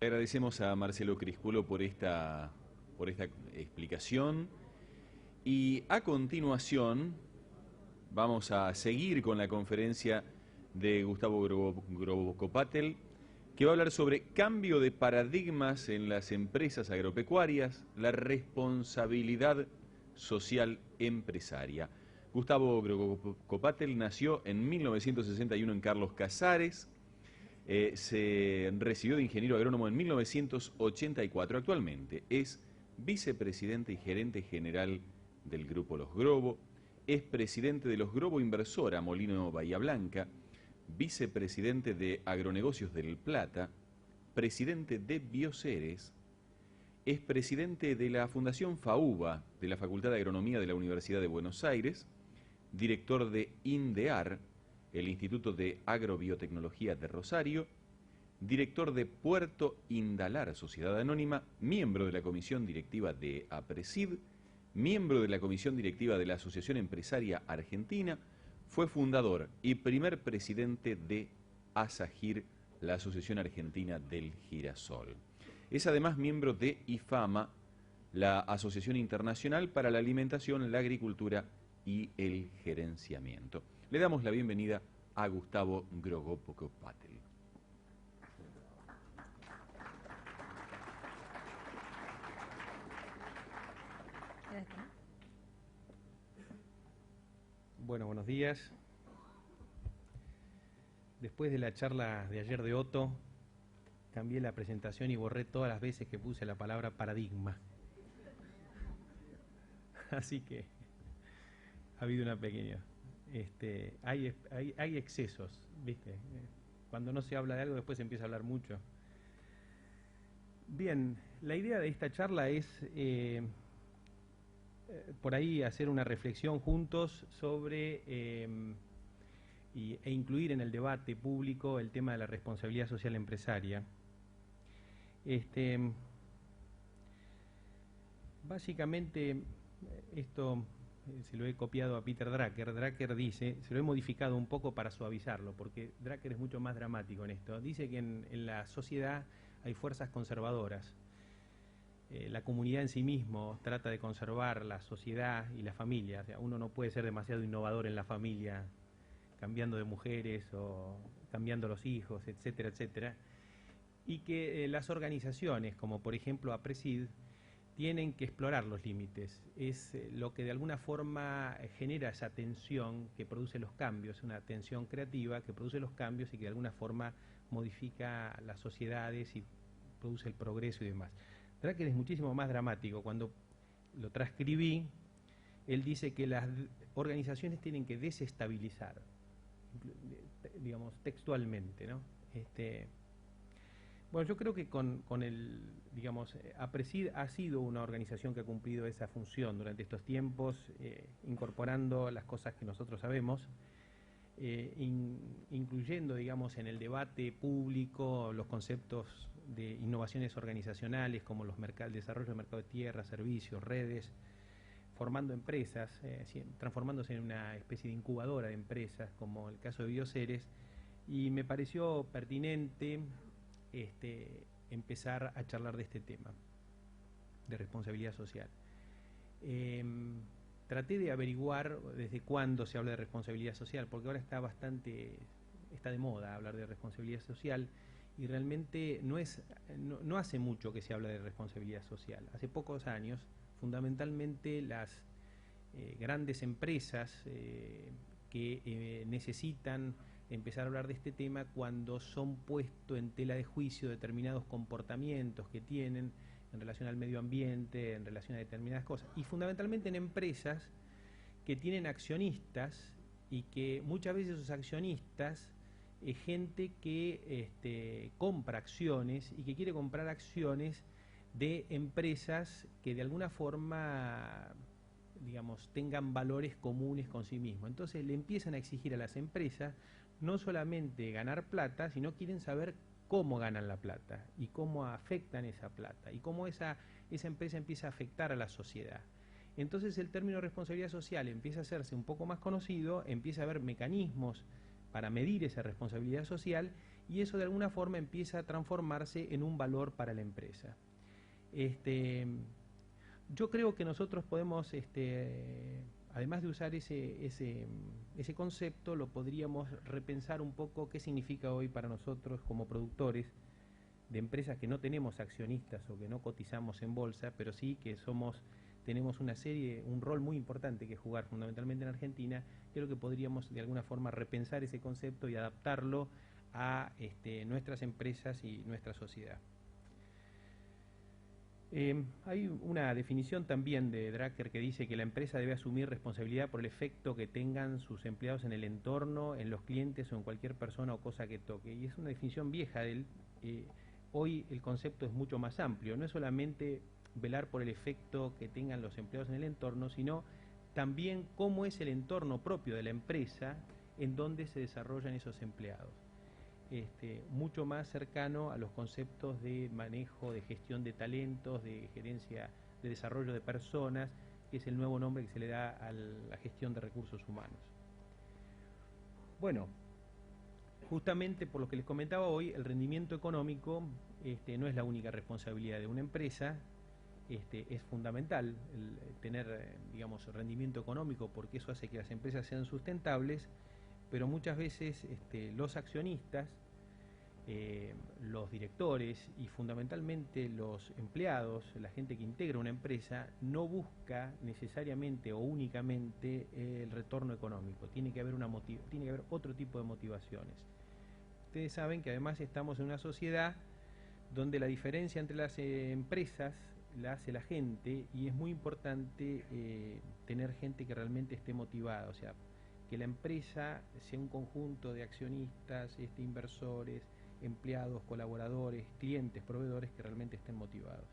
Agradecemos a Marcelo Crisculo por esta explicación y a continuación vamos a seguir con la conferencia de Gustavo Grobocopatel, que va a hablar sobre cambio de paradigmas en las empresas agropecuarias, la responsabilidad social empresaria. Gustavo Grobocopatel nació en 1961 en Carlos Casares. Se recibió de ingeniero agrónomo en 1984. Actualmente es vicepresidente y gerente general del Grupo Los Grobo, es presidente de Los Grobo Inversora Molino Bahía Blanca, vicepresidente de Agronegocios del Plata, presidente de Bioceres, es presidente de la Fundación FAUBA de la Facultad de Agronomía de la Universidad de Buenos Aires, director de INDEAR, el Instituto de Agrobiotecnología de Rosario, director de Puerto Indalar Sociedad Anónima, miembro de la comisión directiva de APRESID, miembro de la comisión directiva de la Asociación Empresaria Argentina, fue fundador y primer presidente de ASAGIR, la Asociación Argentina del Girasol. Es además miembro de IFAMA, la Asociación Internacional para la Alimentación, la Agricultura y el Gerenciamiento. Le damos la bienvenida a Gustavo Grobocopatel. Bueno, buenos días. Después de la charla de ayer de Otto, cambié la presentación y borré todas las veces que puse la palabra paradigma. Así que ha habido una pequeña... hay excesos, ¿viste? Cuando no se habla de algo, después se empieza a hablar mucho. Bien, la idea de esta charla es por ahí hacer una reflexión juntos sobre e incluir en el debate público el tema de la responsabilidad social empresaria. Básicamente, esto se lo he copiado a Peter Drucker. Drucker dice, se lo he modificado un poco para suavizarlo, porque Drucker es mucho más dramático en esto. Dice que en la sociedad hay fuerzas conservadoras. La comunidad en sí mismo trata de conservar la sociedad y la familia. O sea, uno no puede ser demasiado innovador en la familia, cambiando de mujeres o cambiando los hijos, etcétera, etcétera. Y que las organizaciones, como por ejemplo APRESID, tienen que explorar los límites. Es lo que de alguna forma genera esa tensión que produce los cambios, una tensión creativa que produce los cambios y que de alguna forma modifica las sociedades y produce el progreso y demás. Drucker es muchísimo más dramático. Cuando lo transcribí, él dice que las organizaciones tienen que desestabilizar, digamos, textualmente, ¿no? Bueno, yo creo que con el, digamos, APRESID ha sido una organización que ha cumplido esa función durante estos tiempos, incorporando las cosas que nosotros sabemos, incluyendo, digamos, en el debate público los conceptos de innovaciones organizacionales como el desarrollo del mercado de tierra, servicios, redes, formando empresas, transformándose en una especie de incubadora de empresas, como el caso de Bioceres, y me pareció pertinente empezar a charlar de este tema, de responsabilidad social. Traté de averiguar desde cuándo se habla de responsabilidad social, porque ahora está de moda hablar de responsabilidad social, y realmente no hace mucho que se habla de responsabilidad social. Hace pocos años, fundamentalmente las grandes empresas que necesitan empezar a hablar de este tema cuando son puestos en tela de juicio determinados comportamientos que tienen en relación al medio ambiente, en relación a determinadas cosas, y fundamentalmente en empresas que tienen accionistas y que muchas veces esos accionistas es gente que compra acciones y que quiere comprar acciones de empresas que de alguna forma, digamos, tengan valores comunes con sí mismos. Entonces le empiezan a exigir a las empresas no solamente ganar plata, sino quieren saber cómo ganan la plata y cómo afectan esa plata y cómo esa empresa empieza a afectar a la sociedad. Entonces el término responsabilidad social empieza a hacerse un poco más conocido, empieza a haber mecanismos para medir esa responsabilidad social y eso de alguna forma empieza a transformarse en un valor para la empresa. Yo creo que nosotros podemos, además de usar ese concepto, lo podríamos repensar un poco qué significa hoy para nosotros como productores de empresas que no tenemos accionistas o que no cotizamos en bolsa, pero sí que tenemos un rol muy importante que jugar fundamentalmente en Argentina. Creo que podríamos de alguna forma repensar ese concepto y adaptarlo a nuestras empresas y nuestra sociedad. Hay una definición también de Drucker que dice que la empresa debe asumir responsabilidad por el efecto que tengan sus empleados en el entorno, en los clientes o en cualquier persona o cosa que toque. Y es una definición vieja de él. Hoy el concepto es mucho más amplio. No es solamente velar por el efecto que tengan los empleados en el entorno, sino también cómo es el entorno propio de la empresa en donde se desarrollan esos empleados. Mucho más cercano a los conceptos de manejo, de gestión de talentos, de gerencia, de desarrollo de personas, que es el nuevo nombre que se le da a la gestión de recursos humanos. Bueno, justamente por lo que les comentaba hoy, el rendimiento económico no es la única responsabilidad de una empresa. Es fundamental tener, digamos, rendimiento económico, porque eso hace que las empresas sean sustentables, pero muchas veces los accionistas, los directores y fundamentalmente los empleados, la gente que integra una empresa, no busca necesariamente o únicamente el retorno económico. Tiene que haber otro tipo de motivaciones. Ustedes saben que además estamos en una sociedad donde la diferencia entre las empresas la hace la gente, y es muy importante tener gente que realmente esté motivada, o sea, que la empresa sea un conjunto de accionistas, inversores, empleados, colaboradores, clientes, proveedores que realmente estén motivados.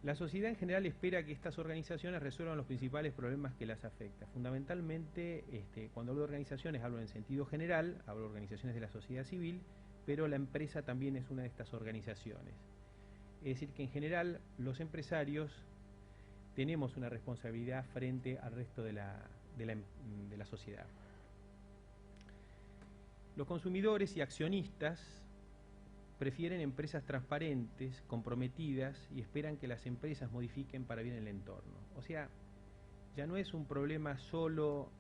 La sociedad en general espera que estas organizaciones resuelvan los principales problemas que las afectan. Fundamentalmente, cuando hablo de organizaciones, hablo en sentido general, hablo de organizaciones de la sociedad civil, pero la empresa también es una de estas organizaciones. Es decir, que en general los empresarios tenemos una responsabilidad frente al resto de la sociedad. Los consumidores y accionistas prefieren empresas transparentes, comprometidas, y esperan que las empresas modifiquen para bien el entorno. O sea, ya no es un problema solo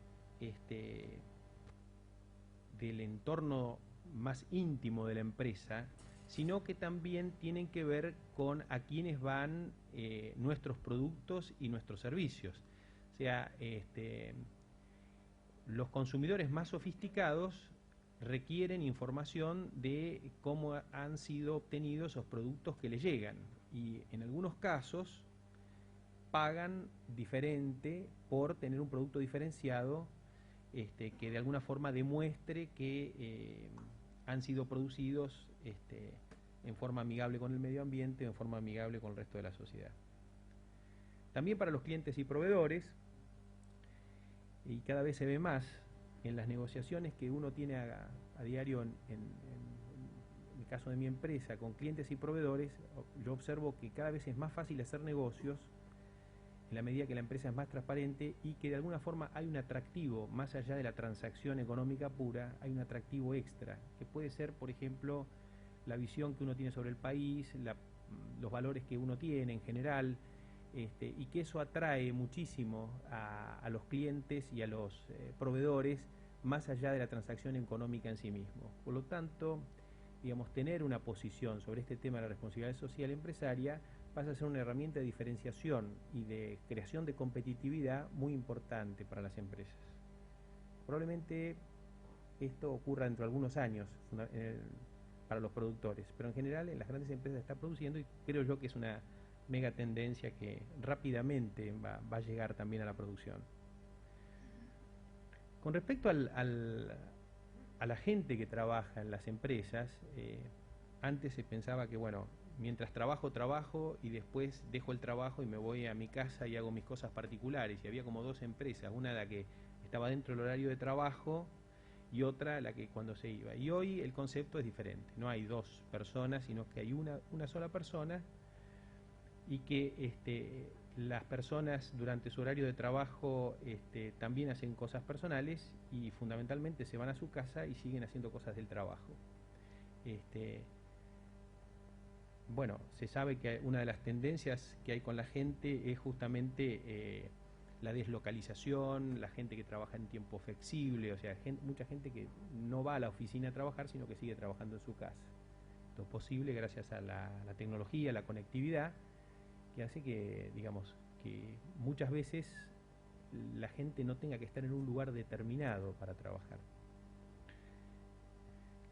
del entorno más íntimo de la empresa, sino que también tienen que ver con a quiénes van nuestros productos y nuestros servicios. O sea, los consumidores más sofisticados requieren información de cómo han sido obtenidos esos productos que les llegan, y en algunos casos pagan diferente por tener un producto diferenciado que de alguna forma demuestre que han sido producidos en forma amigable con el medio ambiente o en forma amigable con el resto de la sociedad. También para los clientes y proveedores, y cada vez se ve más en las negociaciones que uno tiene a diario en el caso de mi empresa con clientes y proveedores, yo observo que cada vez es más fácil hacer negocios en la medida que la empresa es más transparente y que de alguna forma hay un atractivo, más allá de la transacción económica pura, hay un atractivo extra, que puede ser, por ejemplo, la visión que uno tiene sobre el país, los valores que uno tiene en general, y que eso atrae muchísimo a los clientes y a los proveedores, más allá de la transacción económica en sí mismo. Por lo tanto, digamos, tener una posición sobre este tema de la responsabilidad social empresaria pasa a ser una herramienta de diferenciación y de creación de competitividad muy importante para las empresas. Probablemente esto ocurra dentro de algunos años para los productores, pero en general en las grandes empresas está produciendo, y creo yo que es una mega tendencia que rápidamente va a llegar también a la producción. Con respecto a la gente que trabaja en las empresas, antes se pensaba que, bueno, mientras trabajo y después dejo el trabajo y me voy a mi casa y hago mis cosas particulares, y había como dos empresas, una la que estaba dentro del horario de trabajo y otra la que cuando se iba. Y hoy el concepto es diferente, no hay dos personas, sino que hay una sola persona, y que las personas durante su horario de trabajo también hacen cosas personales y fundamentalmente se van a su casa y siguen haciendo cosas del trabajo. Bueno, se sabe que una de las tendencias que hay con la gente es justamente la deslocalización, la gente que trabaja en tiempo flexible, o sea, mucha gente que no va a la oficina a trabajar, sino que sigue trabajando en su casa. Esto es posible gracias a la tecnología, la conectividad, que hace que, digamos, que muchas veces la gente no tenga que estar en un lugar determinado para trabajar.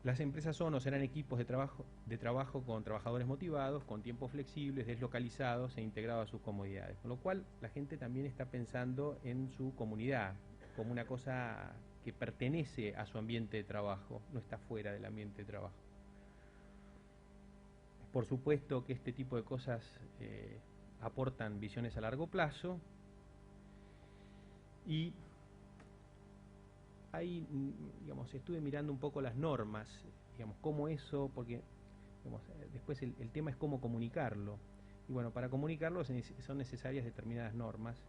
Las empresas son o serán equipos de trabajo con trabajadores motivados, con tiempos flexibles, deslocalizados e integrados a sus comodidades. Con lo cual, la gente también está pensando en su comunidad como una cosa que pertenece a su ambiente de trabajo, no está fuera del ambiente de trabajo. Por supuesto que este tipo de cosas aportan visiones a largo plazo y ahí, digamos, estuve mirando un poco las normas, digamos, cómo eso, porque digamos, después el tema es cómo comunicarlo. Y bueno, para comunicarlo son necesarias determinadas normas.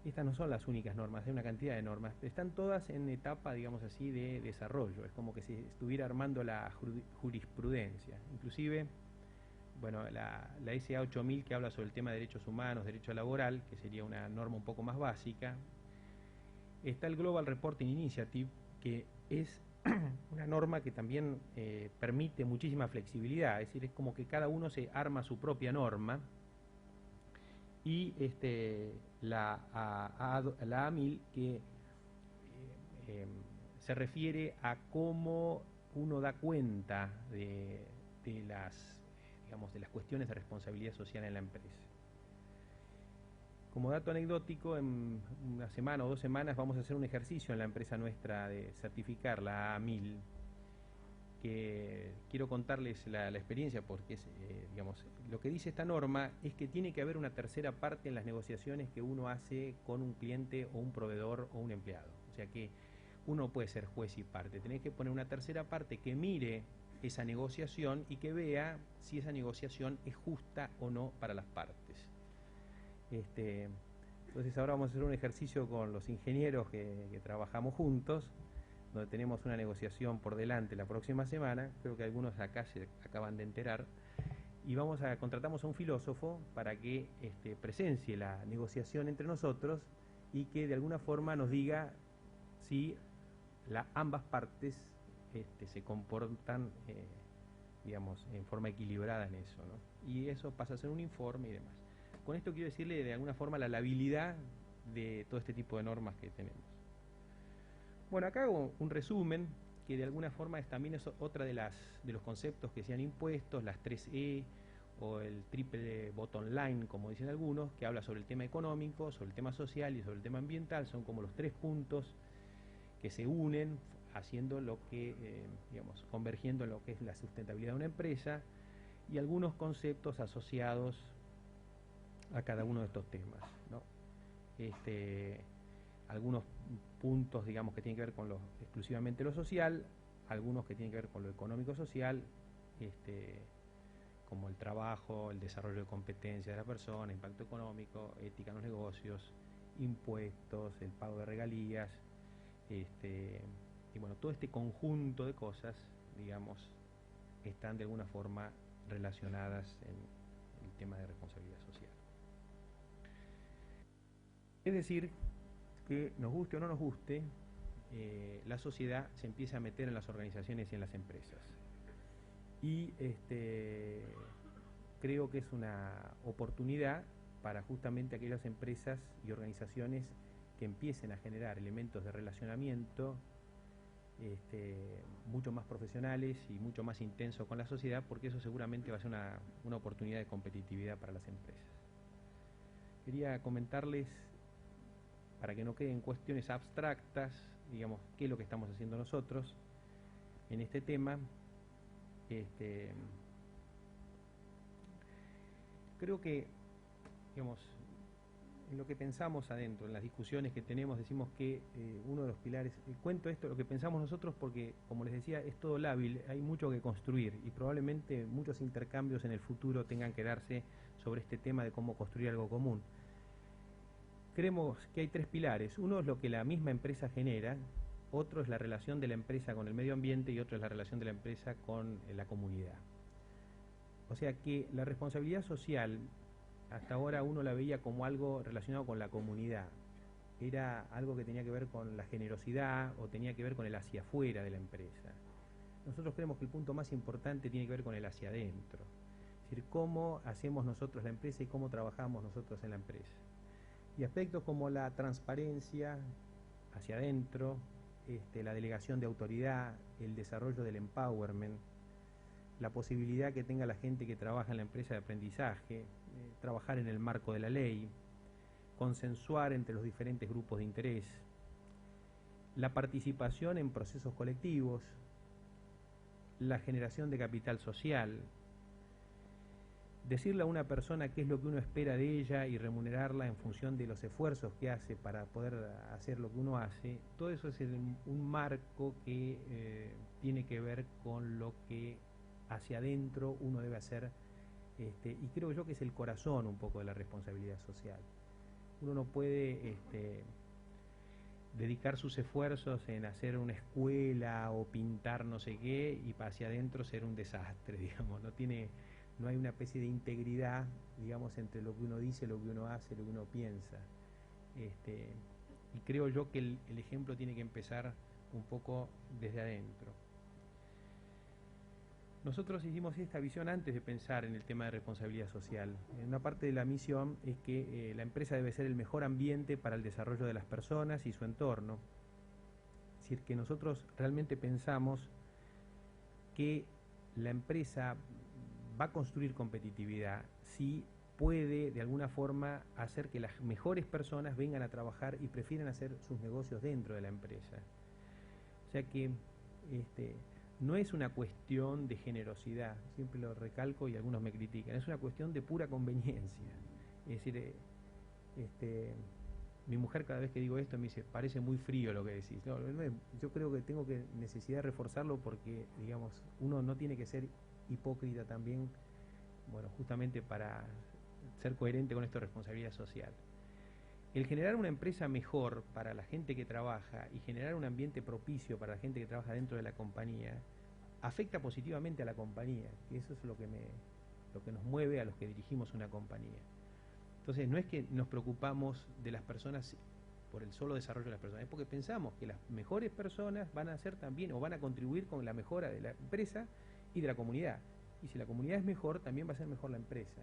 Estas no son las únicas normas, hay una cantidad de normas. Están todas en etapa, digamos así, de desarrollo. Es como que se estuviera armando la jurisprudencia. Inclusive, bueno, la SA 8000 que habla sobre el tema de derechos humanos, derecho laboral, que sería una norma un poco más básica. Está el Global Reporting Initiative, que es una norma que también permite muchísima flexibilidad, es decir, es como que cada uno se arma su propia norma y la A1000 que se refiere a cómo uno da cuenta de las, digamos, de las cuestiones de responsabilidad social en la empresa. Como dato anecdótico, en una semana o 2 semanas vamos a hacer un ejercicio en la empresa nuestra de certificar la A1000, que quiero contarles la experiencia porque es, digamos, lo que dice esta norma es que tiene que haber una tercera parte en las negociaciones que uno hace con un cliente o un proveedor o un empleado. O sea que uno puede ser juez y parte, tenés que poner una tercera parte que mire esa negociación y que vea si esa negociación es justa o no para las partes. Entonces ahora vamos a hacer un ejercicio con los ingenieros que trabajamos juntos, donde tenemos una negociación por delante la próxima semana, creo que algunos acá se acaban de enterar, y contratamos a un filósofo para que presencie la negociación entre nosotros y que de alguna forma nos diga si ambas partes se comportan digamos, en forma equilibrada en eso, ¿no? Y eso pasa a ser un informe y demás. Con esto quiero decirle de alguna forma la labilidad de todo este tipo de normas que tenemos. Bueno, acá hago un resumen que de alguna forma también es otra de los conceptos que se han impuesto, las 3E o el triple bottom line, como dicen algunos, que habla sobre el tema económico, sobre el tema social y sobre el tema ambiental. Son como los 3 puntos que se unen haciendo lo que, digamos, convergiendo en lo que es la sustentabilidad de una empresa y algunos conceptos asociados a cada uno de estos temas, ¿no? Algunos puntos, digamos, que tienen que ver con exclusivamente lo social, algunos que tienen que ver con lo económico-social, como el trabajo, el desarrollo de competencias de la persona, impacto económico, ética en los negocios, impuestos, el pago de regalías, y bueno, todo este conjunto de cosas, digamos, están de alguna forma relacionadas en el tema de responsabilidad social. Es decir, que nos guste o no nos guste, la sociedad se empieza a meter en las organizaciones y en las empresas. Y creo que es una oportunidad para justamente aquellas empresas y organizaciones que empiecen a generar elementos de relacionamiento mucho más profesionales y mucho más intensos con la sociedad, porque eso seguramente va a ser una oportunidad de competitividad para las empresas. Quería comentarles, para que no queden cuestiones abstractas, digamos, qué es lo que estamos haciendo nosotros en este tema. Creo que, digamos, en lo que pensamos adentro, en las discusiones que tenemos, decimos que uno de los pilares, cuento esto, lo que pensamos nosotros porque, como les decía, es todo lábil, hay mucho que construir y probablemente muchos intercambios en el futuro tengan que darse sobre este tema de cómo construir algo común. Creemos que hay tres pilares, uno es lo que la misma empresa genera, otro es la relación de la empresa con el medio ambiente y otro es la relación de la empresa con la comunidad. O sea que la responsabilidad social, hasta ahora uno la veía como algo relacionado con la comunidad. Era algo que tenía que ver con la generosidad o tenía que ver con el hacia afuera de la empresa. Nosotros creemos que el punto más importante tiene que ver con el hacia adentro. Es decir, cómo hacemos nosotros la empresa y cómo trabajamos nosotros en la empresa. Y aspectos como la transparencia hacia adentro, la delegación de autoridad, el desarrollo del empowerment, la posibilidad que tenga la gente que trabaja en la empresa de aprendizaje, trabajar en el marco de la ley, consensuar entre los diferentes grupos de interés, la participación en procesos colectivos, la generación de capital social, decirle a una persona qué es lo que uno espera de ella y remunerarla en función de los esfuerzos que hace para poder hacer lo que uno hace, todo eso es un marco que tiene que ver con lo que hacia adentro uno debe hacer, y creo yo que es el corazón un poco de la responsabilidad social. Uno no puede dedicar sus esfuerzos en hacer una escuela o pintar no sé qué y hacia adentro ser un desastre, digamos. No hay una especie de integridad, digamos, entre lo que uno dice, lo que uno hace, lo que uno piensa. Y creo yo que el ejemplo tiene que empezar un poco desde adentro. Nosotros hicimos esta visión antes de pensar en el tema de responsabilidad social. Una parte de la misión es que la empresa debe ser el mejor ambiente para el desarrollo de las personas y su entorno. Es decir, que nosotros realmente pensamos que la empresa va a construir competitividad si puede de alguna forma hacer que las mejores personas vengan a trabajar y prefieran hacer sus negocios dentro de la empresa. O sea que no es una cuestión de generosidad, siempre lo recalco y algunos me critican, es una cuestión de pura conveniencia. Es decir, mi mujer cada vez que digo esto me dice, parece muy frío lo que decís. No, yo creo que tengo necesidad de reforzarlo porque, digamos, uno no tiene que ser hipócrita también, bueno, justamente para ser coherente con esto de responsabilidad social. El generar una empresa mejor para la gente que trabaja y generar un ambiente propicio para la gente que trabaja dentro de la compañía afecta positivamente a la compañía, y eso es lo que nos mueve a los que dirigimos una compañía. Entonces no es que nos preocupamos de las personas por el solo desarrollo de las personas, es porque pensamos que las mejores personas van a hacer también o van a contribuir con la mejora de la empresa y de la comunidad. Y si la comunidad es mejor, también va a ser mejor la empresa.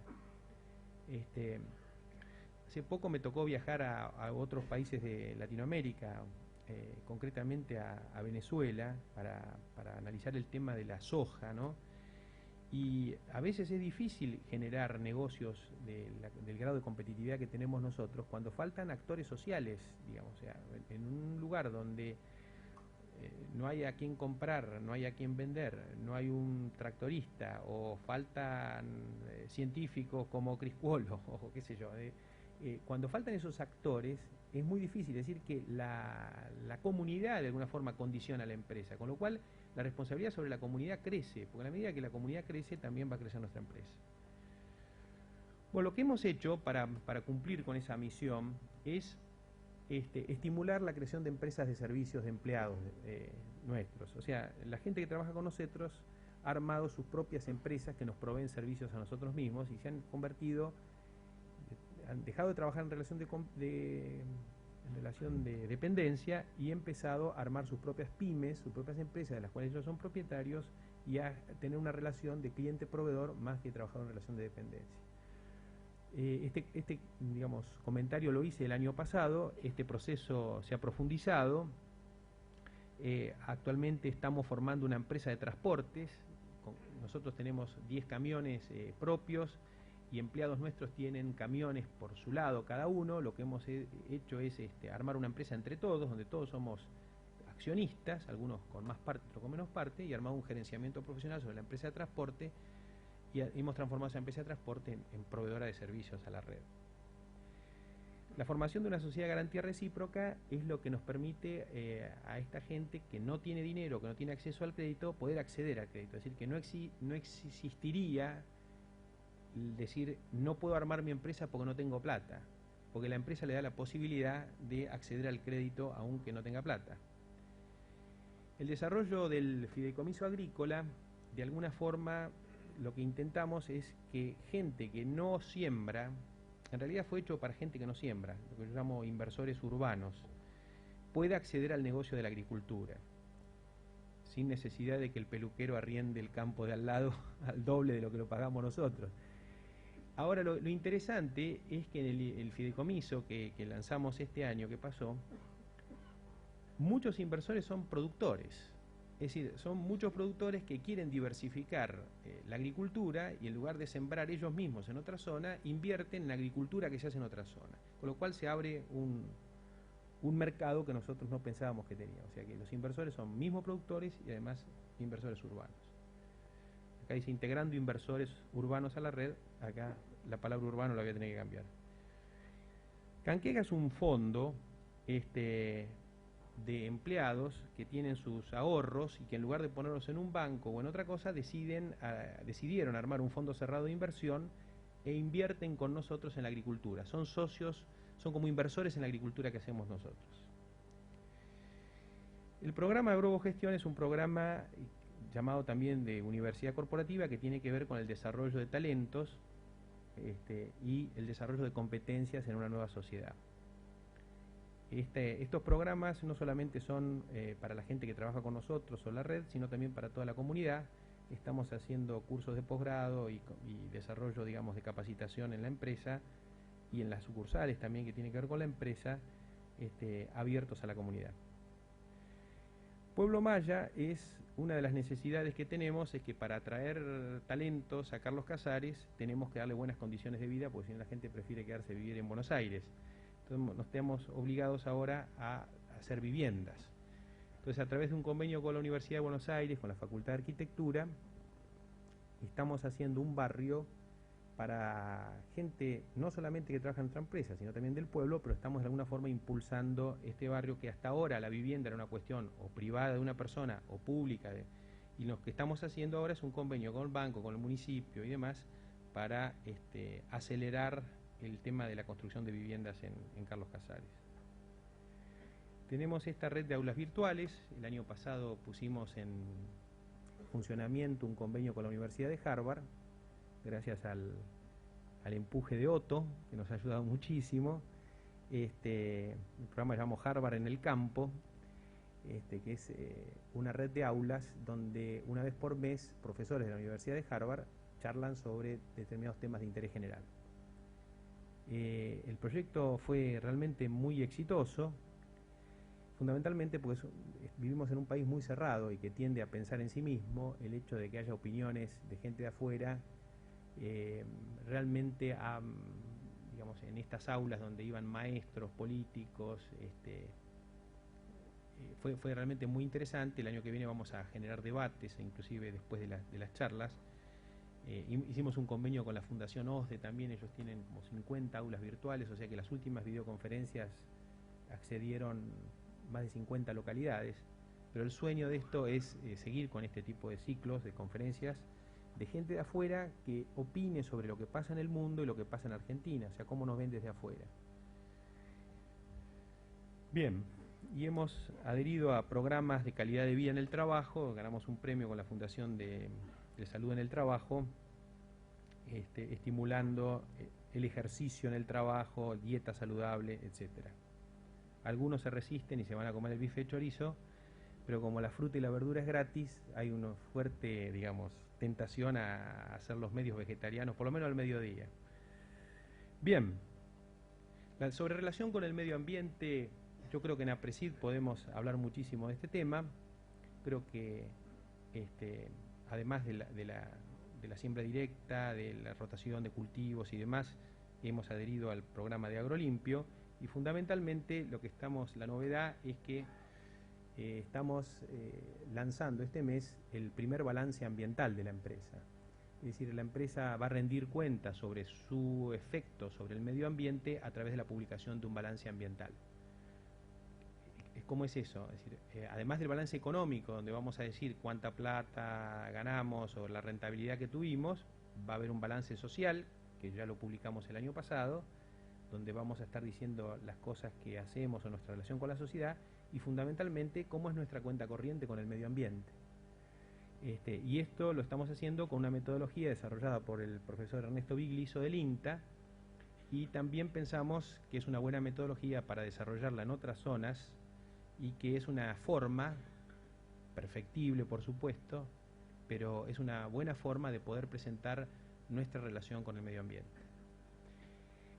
Hace poco me tocó viajar a otros países de Latinoamérica, concretamente a Venezuela, para analizar el tema de la soja, ¿no? Y a veces es difícil generar negocios del grado de competitividad que tenemos nosotros cuando faltan actores sociales, digamos, o sea, en un lugar donde no hay a quien comprar, no hay a quien vender, no hay un tractorista o faltan científicos como Criscuolo o qué sé yo. Cuando faltan esos actores es muy difícil, decir que la comunidad de alguna forma condiciona a la empresa, con lo cual la responsabilidad sobre la comunidad crece, porque a la medida que la comunidad crece también va a crecer nuestra empresa. Bueno, lo que hemos hecho para cumplir con esa misión es estimular la creación de empresas de servicios de empleados nuestros. O sea, la gente que trabaja con nosotros ha armado sus propias empresas que nos proveen servicios a nosotros mismos y se han convertido, han dejado de trabajar en relación de dependencia y empezado a armar sus propias pymes, sus propias empresas de las cuales ellos son propietarios y a tener una relación de cliente-proveedor más que trabajar en relación de dependencia. Digamos, comentario lo hice el año pasado, este proceso se ha profundizado, actualmente estamos formando una empresa de transportes, nosotros tenemos 10 camiones propios y empleados nuestros tienen camiones por su lado cada uno. Lo que hemos hecho es armar una empresa entre todos, donde todos somos accionistas, algunos con más parte, otros con menos parte, y armado un gerenciamiento profesional sobre la empresa de transporte, y hemos transformado esa empresa de transporte en proveedora de servicios a la red. La formación de una sociedad de garantía recíproca es lo que nos permite a esta gente que no tiene dinero, que no tiene acceso al crédito, poder acceder al crédito. Es decir, que no existiría decir no puedo armar mi empresa porque no tengo plata, porque la empresa le da la posibilidad de acceder al crédito aunque no tenga plata. El desarrollo del fideicomiso agrícola, de alguna forma, lo que intentamos es que gente que no siembra, en realidad fue hecho para gente que no siembra, lo que yo llamo inversores urbanos, pueda acceder al negocio de la agricultura, sin necesidad de que el peluquero arriende el campo de al lado al doble de lo que lo pagamos nosotros. Ahora, lo interesante es que en el fideicomiso que lanzamos este año que pasó, muchos inversores son productores. Es decir, son muchos productores que quieren diversificar la agricultura y en lugar de sembrar ellos mismos en otra zona, invierten en agricultura que se hace en otra zona. Con lo cual se abre un mercado que nosotros no pensábamos que teníamos. O sea que los inversores son mismos productores y además inversores urbanos. Acá dice integrando inversores urbanos a la red, acá la palabra urbano la voy a tener que cambiar. Canquega es un fondo de empleados que tienen sus ahorros y que en lugar de ponerlos en un banco o en otra cosa decidieron armar un fondo cerrado de inversión e invierten con nosotros en la agricultura. Son socios, son como inversores en la agricultura que hacemos nosotros. El programa de Agrogestión es un programa llamado también de universidad corporativa que tiene que ver con el desarrollo de talentos y el desarrollo de competencias en una nueva sociedad. Estos programas no solamente son para la gente que trabaja con nosotros o la red, sino también para toda la comunidad. Estamos haciendo cursos de posgrado y desarrollo, digamos, de capacitación en la empresa y en las sucursales también que tienen que ver con la empresa, abiertos a la comunidad. Pueblo Maya es una de las necesidades que tenemos, es que para atraer talentos a Carlos Casares tenemos que darle buenas condiciones de vida, porque si no la gente prefiere quedarse a vivir en Buenos Aires. Entonces nos tenemos obligados ahora a hacer viviendas. Entonces, a través de un convenio con la Universidad de Buenos Aires, con la Facultad de Arquitectura, estamos haciendo un barrio para gente no solamente que trabaja en nuestra empresa, sino también del pueblo, pero estamos de alguna forma impulsando este barrio que hasta ahora la vivienda era una cuestión o privada de una persona o pública, y lo que estamos haciendo ahora es un convenio con el banco, con el municipio y demás, para acelerar el tema de la construcción de viviendas en Carlos Casares. Tenemos esta red de aulas virtuales. El año pasado pusimos en funcionamiento un convenio con la Universidad de Harvard, gracias al empuje de Otto, que nos ha ayudado muchísimo. El programa llamamos Harvard en el campo, que es una red de aulas donde una vez por mes profesores de la Universidad de Harvard charlan sobre determinados temas de interés general. El proyecto fue realmente muy exitoso, fundamentalmente porque vivimos en un país muy cerrado y que tiende a pensar en sí mismo. El hecho de que haya opiniones de gente de afuera realmente digamos, en estas aulas donde iban maestros, políticos, fue realmente muy interesante. El año que viene vamos a generar debates, inclusive después de las charlas. Hicimos un convenio con la Fundación OSDE también, ellos tienen como 50 aulas virtuales, o sea que las últimas videoconferencias accedieron más de 50 localidades, pero el sueño de esto es seguir con este tipo de ciclos, de conferencias, de gente de afuera que opine sobre lo que pasa en el mundo y lo que pasa en Argentina, o sea, cómo nos ven desde afuera. Bien, y hemos adherido a programas de calidad de vida en el trabajo, ganamos un premio con la Fundación de Salud en el Trabajo, estimulando el ejercicio en el trabajo, dieta saludable, etcétera. Algunos se resisten y se van a comer el bife de chorizo, pero como la fruta y la verdura es gratis, hay una fuerte, digamos, tentación a hacer los medios vegetarianos, por lo menos al mediodía. Bien, sobre relación con el medio ambiente, yo creo que en APRESID podemos hablar muchísimo de este tema. Creo que además de la siembra directa, de la rotación de cultivos y demás, hemos adherido al programa de Agrolimpio, y fundamentalmente la novedad es que estamos lanzando este mes el primer balance ambiental de la empresa. Es decir, la empresa va a rendir cuenta sobre su efecto sobre el medio ambiente a través de la publicación de un balance ambiental. ¿Cómo es eso? Es decir, además del balance económico, donde vamos a decir cuánta plata ganamos o la rentabilidad que tuvimos, va a haber un balance social, que ya lo publicamos el año pasado, donde vamos a estar diciendo las cosas que hacemos o nuestra relación con la sociedad, y fundamentalmente cómo es nuestra cuenta corriente con el medio ambiente. Y esto lo estamos haciendo con una metodología desarrollada por el profesor Ernesto Bigliso del INTA, y también pensamos que es una buena metodología para desarrollarla en otras zonas, y que es una forma, perfectible por supuesto, pero es una buena forma de poder presentar nuestra relación con el medio ambiente.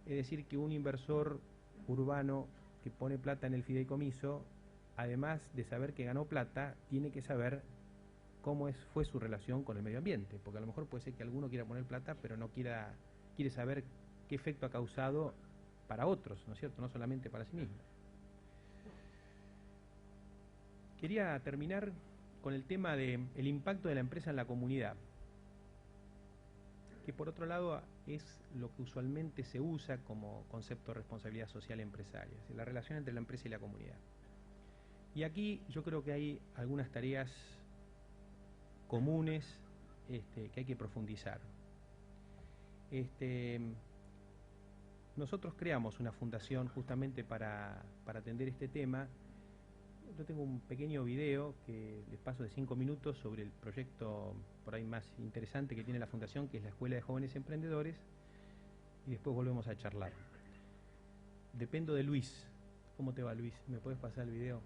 Es decir, que un inversor urbano que pone plata en el fideicomiso, además de saber que ganó plata, tiene que saber cómo fue su relación con el medio ambiente, porque a lo mejor puede ser que alguno quiera poner plata, pero no quiere saber qué efecto ha causado para otros, ¿no es cierto?, no solamente para sí mismo. Quería terminar con el tema del impacto de la empresa en la comunidad, que por otro lado es lo que usualmente se usa como concepto de responsabilidad social empresaria, es decir, la relación entre la empresa y la comunidad. Y aquí yo creo que hay algunas tareas comunes que hay que profundizar. Nosotros creamos una fundación justamente para atender este tema. Yo tengo un pequeño video que les paso de 5 minutos sobre el proyecto por ahí más interesante que tiene la fundación, que es la Escuela de Jóvenes Emprendedores, y después volvemos a charlar. Dependo de Luis. ¿Cómo te va, Luis? ¿Me puedes pasar el video?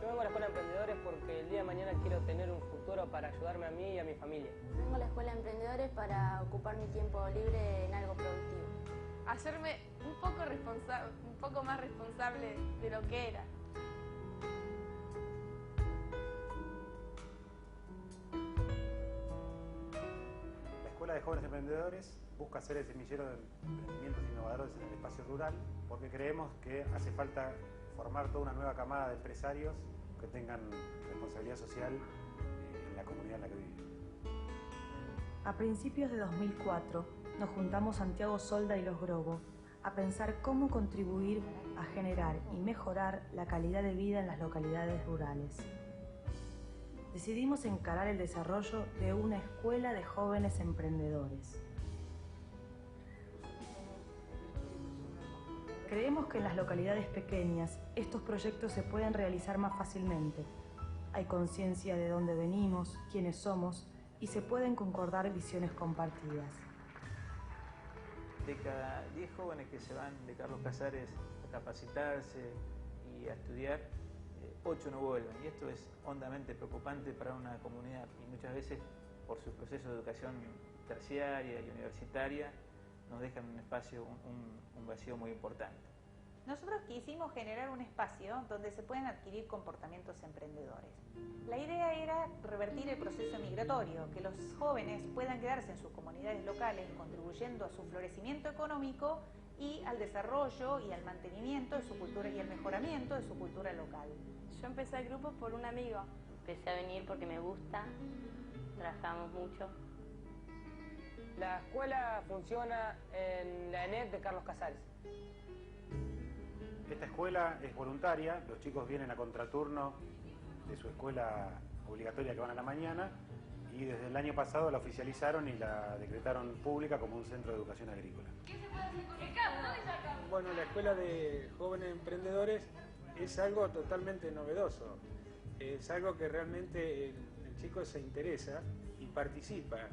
Yo vengo a la Escuela de Emprendedores porque el día de mañana quiero tener un futuro para ayudarme a mí y a mi familia. Vengo a la Escuela de Emprendedores para ocupar mi tiempo libre en algo productivo. Hacerme un poco más responsable de lo que era. La Escuela de Jóvenes Emprendedores busca ser el semillero de emprendimientos innovadores en el espacio rural, porque creemos que hace falta formar toda una nueva camada de empresarios que tengan responsabilidad social en la comunidad en la que viven. A principios de 2004 nos juntamos Santiago Solda y los Grobo a pensar cómo contribuir a generar y mejorar la calidad de vida en las localidades rurales. Decidimos encarar el desarrollo de una escuela de jóvenes emprendedores. Creemos que en las localidades pequeñas estos proyectos se pueden realizar más fácilmente. Hay conciencia de dónde venimos, quiénes somos y se pueden concordar visiones compartidas. De cada 10 jóvenes que se van de Carlos Casares a capacitarse y a estudiar, 8 no vuelven. Y esto es hondamente preocupante para una comunidad y muchas veces por su proceso de educación terciaria y universitaria nos dejan un espacio, un vacío muy importante. Nosotros quisimos generar un espacio donde se puedan adquirir comportamientos emprendedores. La idea era revertir el proceso migratorio, que los jóvenes puedan quedarse en sus comunidades locales contribuyendo a su florecimiento económico y al desarrollo y al mantenimiento de su cultura y al mejoramiento de su cultura local. Yo empecé el grupo por un amigo. Empecé a venir porque me gusta, trabajamos mucho. La escuela funciona en la ENET de Carlos Casares. Esta escuela es voluntaria, los chicos vienen a contraturno de su escuela obligatoria que van a la mañana y desde el año pasado la oficializaron y la decretaron pública como un centro de educación agrícola. Bueno, la Escuela de Jóvenes Emprendedores es algo totalmente novedoso, es algo que realmente el chico se interesa y participa.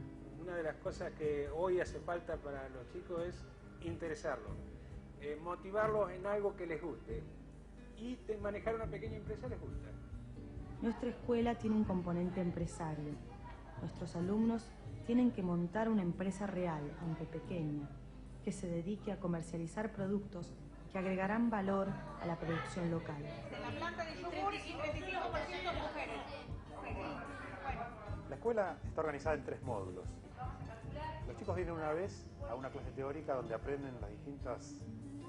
una de las cosas que hoy hace falta para los chicos es interesarlos, motivarlos en algo que les guste, y manejar una pequeña empresa les gusta. Nuestra escuela tiene un componente empresario. Nuestros alumnos tienen que montar una empresa real, aunque pequeña, que se dedique a comercializar productos que agregarán valor a la producción local. En la planta de yogur y 35% mujeres. La escuela está organizada en 3 módulos. Los chicos vienen una vez a una clase teórica donde aprenden las distintas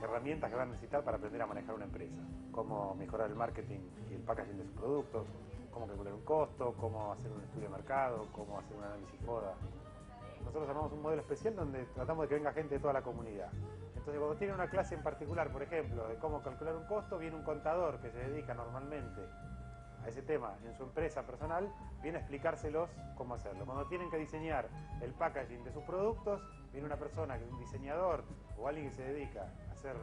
herramientas que van a necesitar para aprender a manejar una empresa. Cómo mejorar el marketing y el packaging de sus productos, cómo calcular un costo, cómo hacer un estudio de mercado, cómo hacer un análisis FODA. Nosotros armamos un modelo especial donde tratamos de que venga gente de toda la comunidad. Entonces, cuando tienen una clase en particular, por ejemplo, de cómo calcular un costo, viene un contador que se dedica normalmente a ese tema en su empresa personal, viene a explicárselos cómo hacerlo. Cuando tienen que diseñar el packaging de sus productos, viene una persona, un diseñador o alguien que se dedica a hacer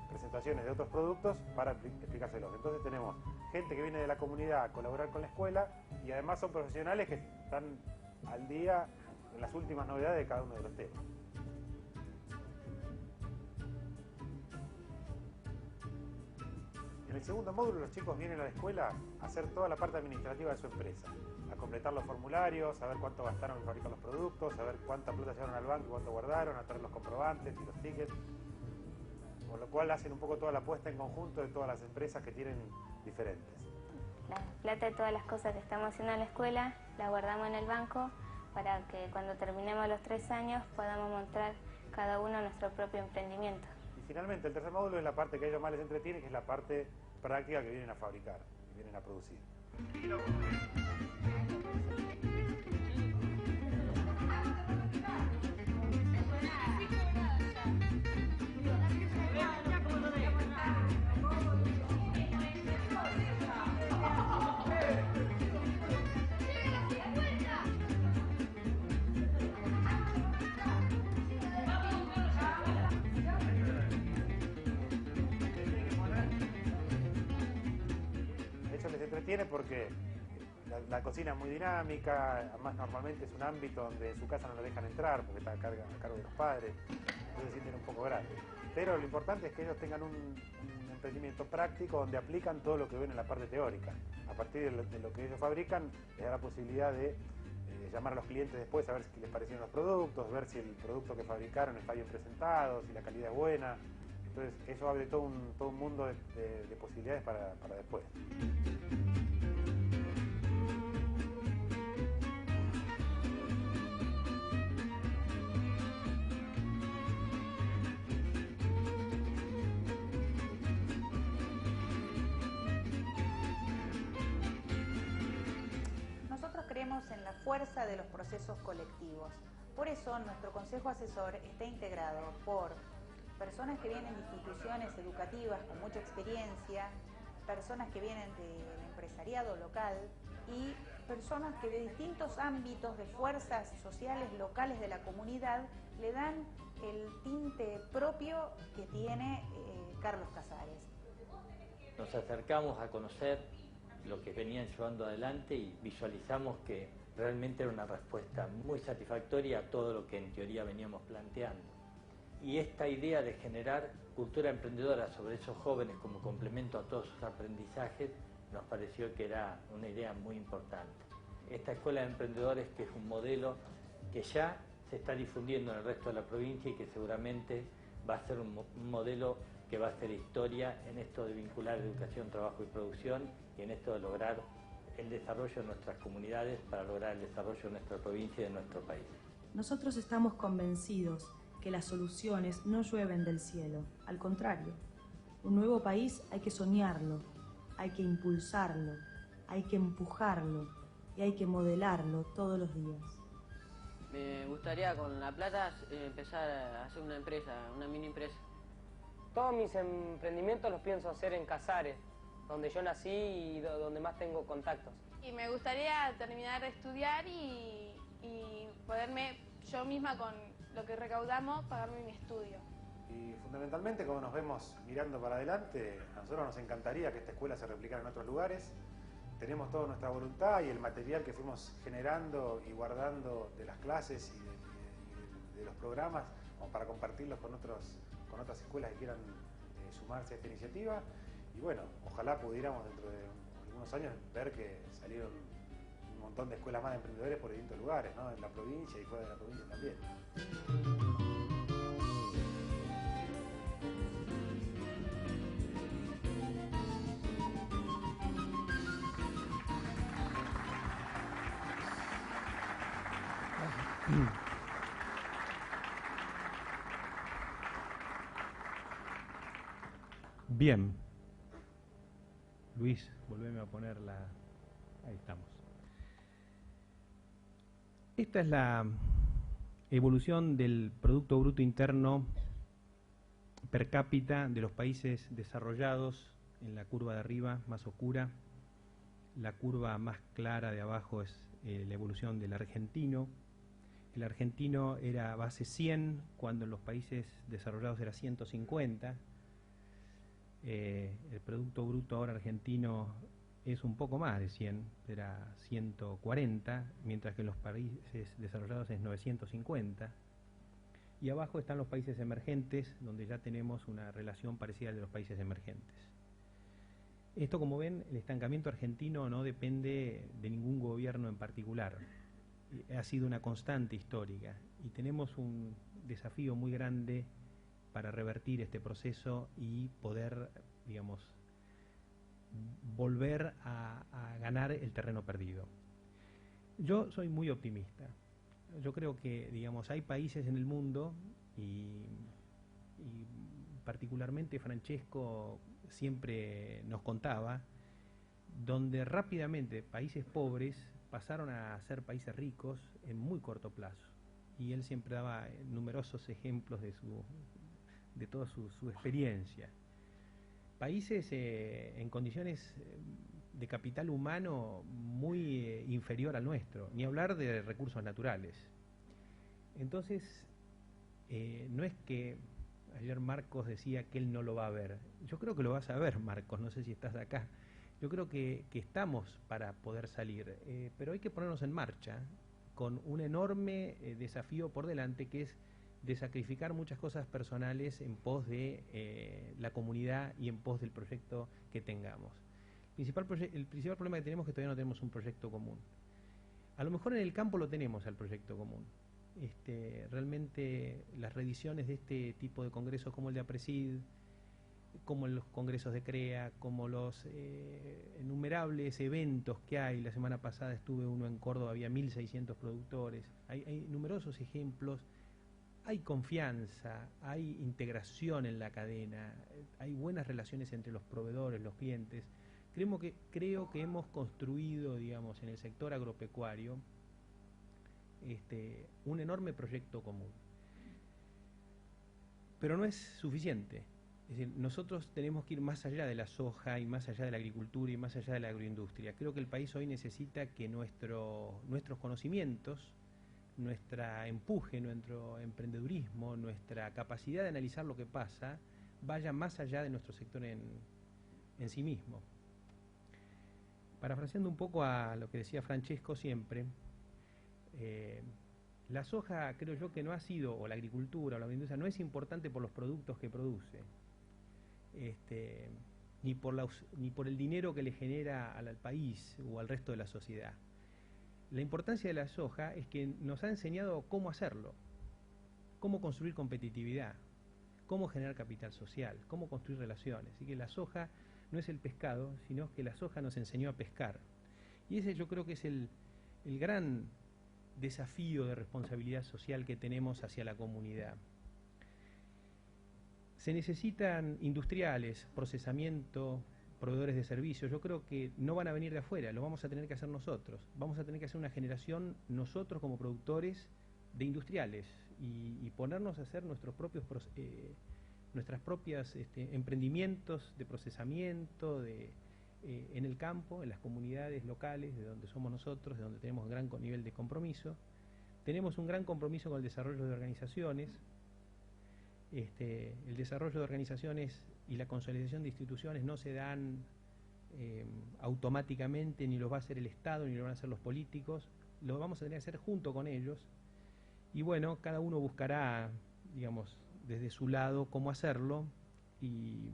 presentaciones de otros productos para explicárselos. Entonces tenemos gente que viene de la comunidad a colaborar con la escuela y además son profesionales que están al día en las últimas novedades de cada uno de los temas. En el segundo módulo los chicos vienen a la escuela a hacer toda la parte administrativa de su empresa, a completar los formularios, a ver cuánto gastaron en fabricar los productos, a ver cuánta plata llevaron al banco y cuánto guardaron, a traer los comprobantes y los tickets, con lo cual hacen un poco toda la puesta en conjunto de todas las empresas que tienen diferentes. La plata de todas las cosas que estamos haciendo en la escuela la guardamos en el banco para que cuando terminemos los 3 años podamos montar cada uno nuestro propio emprendimiento. Y finalmente el tercer módulo es la parte que a ellos más les entretiene, que es la parte práctica que vienen a fabricar, que vienen a producir. Tiene porque la cocina es muy dinámica, además normalmente es un ámbito donde en su casa no lo dejan entrar porque está a cargo de los padres, entonces se sienten un poco grandes. Pero lo importante es que ellos tengan un emprendimiento práctico donde aplican todo lo que ven en la parte teórica. A partir de lo que ellos fabrican, les da la posibilidad de llamar a los clientes después a ver qué les parecieron los productos, ver si el producto que fabricaron está bien presentado, si la calidad es buena. Entonces eso abre todo un mundo de posibilidades para después. Nosotros creemos en la fuerza de los procesos colectivos. Por eso nuestro consejo asesor está integrado por personas que vienen de instituciones educativas con mucha experiencia, personas que vienen del empresariado local y personas que de distintos ámbitos de fuerzas sociales locales de la comunidad le dan el tinte propio que tiene Carlos Casares. Nos acercamos a conocer lo que venían llevando adelante y visualizamos que realmente era una respuesta muy satisfactoria a todo lo que en teoría veníamos planteando. Y esta idea de generar cultura emprendedora sobre esos jóvenes como complemento a todos sus aprendizajes nos pareció que era una idea muy importante. Esta escuela de emprendedores, que es un modelo que ya se está difundiendo en el resto de la provincia y que seguramente va a ser un modelo que va a hacer historia en esto de vincular educación, trabajo y producción y en esto de lograr el desarrollo de nuestras comunidades para lograr el desarrollo de nuestra provincia y de nuestro país. Nosotros estamos convencidos que las soluciones no llueven del cielo, al contrario. Un nuevo país hay que soñarlo, hay que impulsarlo, hay que empujarlo y hay que modelarlo todos los días. Me gustaría con la plata empezar a hacer una empresa, una mini empresa. Todos mis emprendimientos los pienso hacer en Casares, donde yo nací y donde más tengo contactos. Y me gustaría terminar de estudiar y poderme yo misma con lo que recaudamos pagarme mi estudio. Y fundamentalmente, como nos vemos mirando para adelante, a nosotros nos encantaría que esta escuela se replicara en otros lugares. tenemos toda nuestra voluntad y el material que fuimos generando y guardando de las clases y de los programas, como para compartirlos con otras escuelas que quieran sumarse a esta iniciativa. Y bueno, ojalá pudiéramos dentro de algunos años ver que salieron un montón de escuelas más de emprendedores por distintos lugares, ¿no? En la provincia y fuera de la provincia también. Bien. Luis, volveme a poner la... Ahí estamos. Esta es la evolución del Producto Bruto Interno per cápita de los países desarrollados en la curva de arriba, más oscura. La curva más clara de abajo es la evolución del argentino. El argentino era base 100, cuando en los países desarrollados era 150. El Producto Bruto ahora argentino es un poco más de 100, era 140, mientras que en los países desarrollados es 950. Y abajo están los países emergentes, donde ya tenemos una relación parecida a la de los países emergentes. Esto, como ven, el estancamiento argentino no depende de ningún gobierno en particular. Ha sido una constante histórica y tenemos un desafío muy grande para revertir este proceso y poder, digamos, volver a ganar el terreno perdido. Yo soy muy optimista. Yo creo que, digamos, hay países en el mundo y particularmente Francesco siempre nos contaba, donde rápidamente países pobres pasaron a ser países ricos en muy corto plazo. Y él siempre daba numerosos ejemplos de toda su experiencia. Países en condiciones de capital humano muy inferior al nuestro, ni hablar de recursos naturales. Entonces, no es que ayer Marcos decía que él no lo va a ver. Yo creo que lo vas a ver, Marcos, no sé si estás acá. Yo creo que estamos para poder salir, pero hay que ponernos en marcha con un enorme desafío por delante, que es de sacrificar muchas cosas personales en pos de la comunidad y en pos del proyecto que tengamos. El principal problema que tenemos es que todavía no tenemos un proyecto común. A lo mejor en el campo lo tenemos al proyecto común. Realmente las reediciones de este tipo de congresos como el de APRESID, como los congresos de CREA, como los innumerables eventos que hay. La semana pasada estuve uno en Córdoba, había 1.600 productores. Hay numerosos ejemplos. Hay confianza, hay integración en la cadena, hay buenas relaciones entre los proveedores, los clientes. Creo que hemos construido, digamos, en el sector agropecuario un enorme proyecto común. Pero no es suficiente. Es decir, nosotros tenemos que ir más allá de la soja y más allá de la agricultura y más allá de la agroindustria. Creo que el país hoy necesita que nuestros conocimientos, nuestro empuje, nuestro emprendedurismo, nuestra capacidad de analizar lo que pasa, vaya más allá de nuestro sector en sí mismo. Parafraseando un poco a lo que decía Francesco siempre, la soja creo yo que no ha sido, o la agricultura o la agroindustria, no es importante por los productos que produce, ni por el dinero que le genera al país o al resto de la sociedad. La importancia de la soja es que nos ha enseñado cómo hacerlo, cómo construir competitividad, cómo generar capital social, cómo construir relaciones. Así que la soja no es el pescado, sino que la soja nos enseñó a pescar. Y ese yo creo que es el gran desafío de responsabilidad social que tenemos hacia la comunidad. Se necesitan industriales, procesamiento, proveedores de servicios. Yo creo que no van a venir de afuera, lo vamos a tener que hacer nosotros. Vamos a tener que hacer una generación nosotros como productores de industriales y ponernos a hacer nuestros propios emprendimientos de procesamiento en el campo, en las comunidades locales de donde somos nosotros, de donde tenemos un gran nivel de compromiso. Tenemos un gran compromiso con el desarrollo de organizaciones. El desarrollo de organizaciones y la consolidación de instituciones no se dan automáticamente, ni los va a hacer el Estado, ni lo van a hacer los políticos, lo vamos a tener que hacer junto con ellos. Y bueno, cada uno buscará, digamos, desde su lado cómo hacerlo, y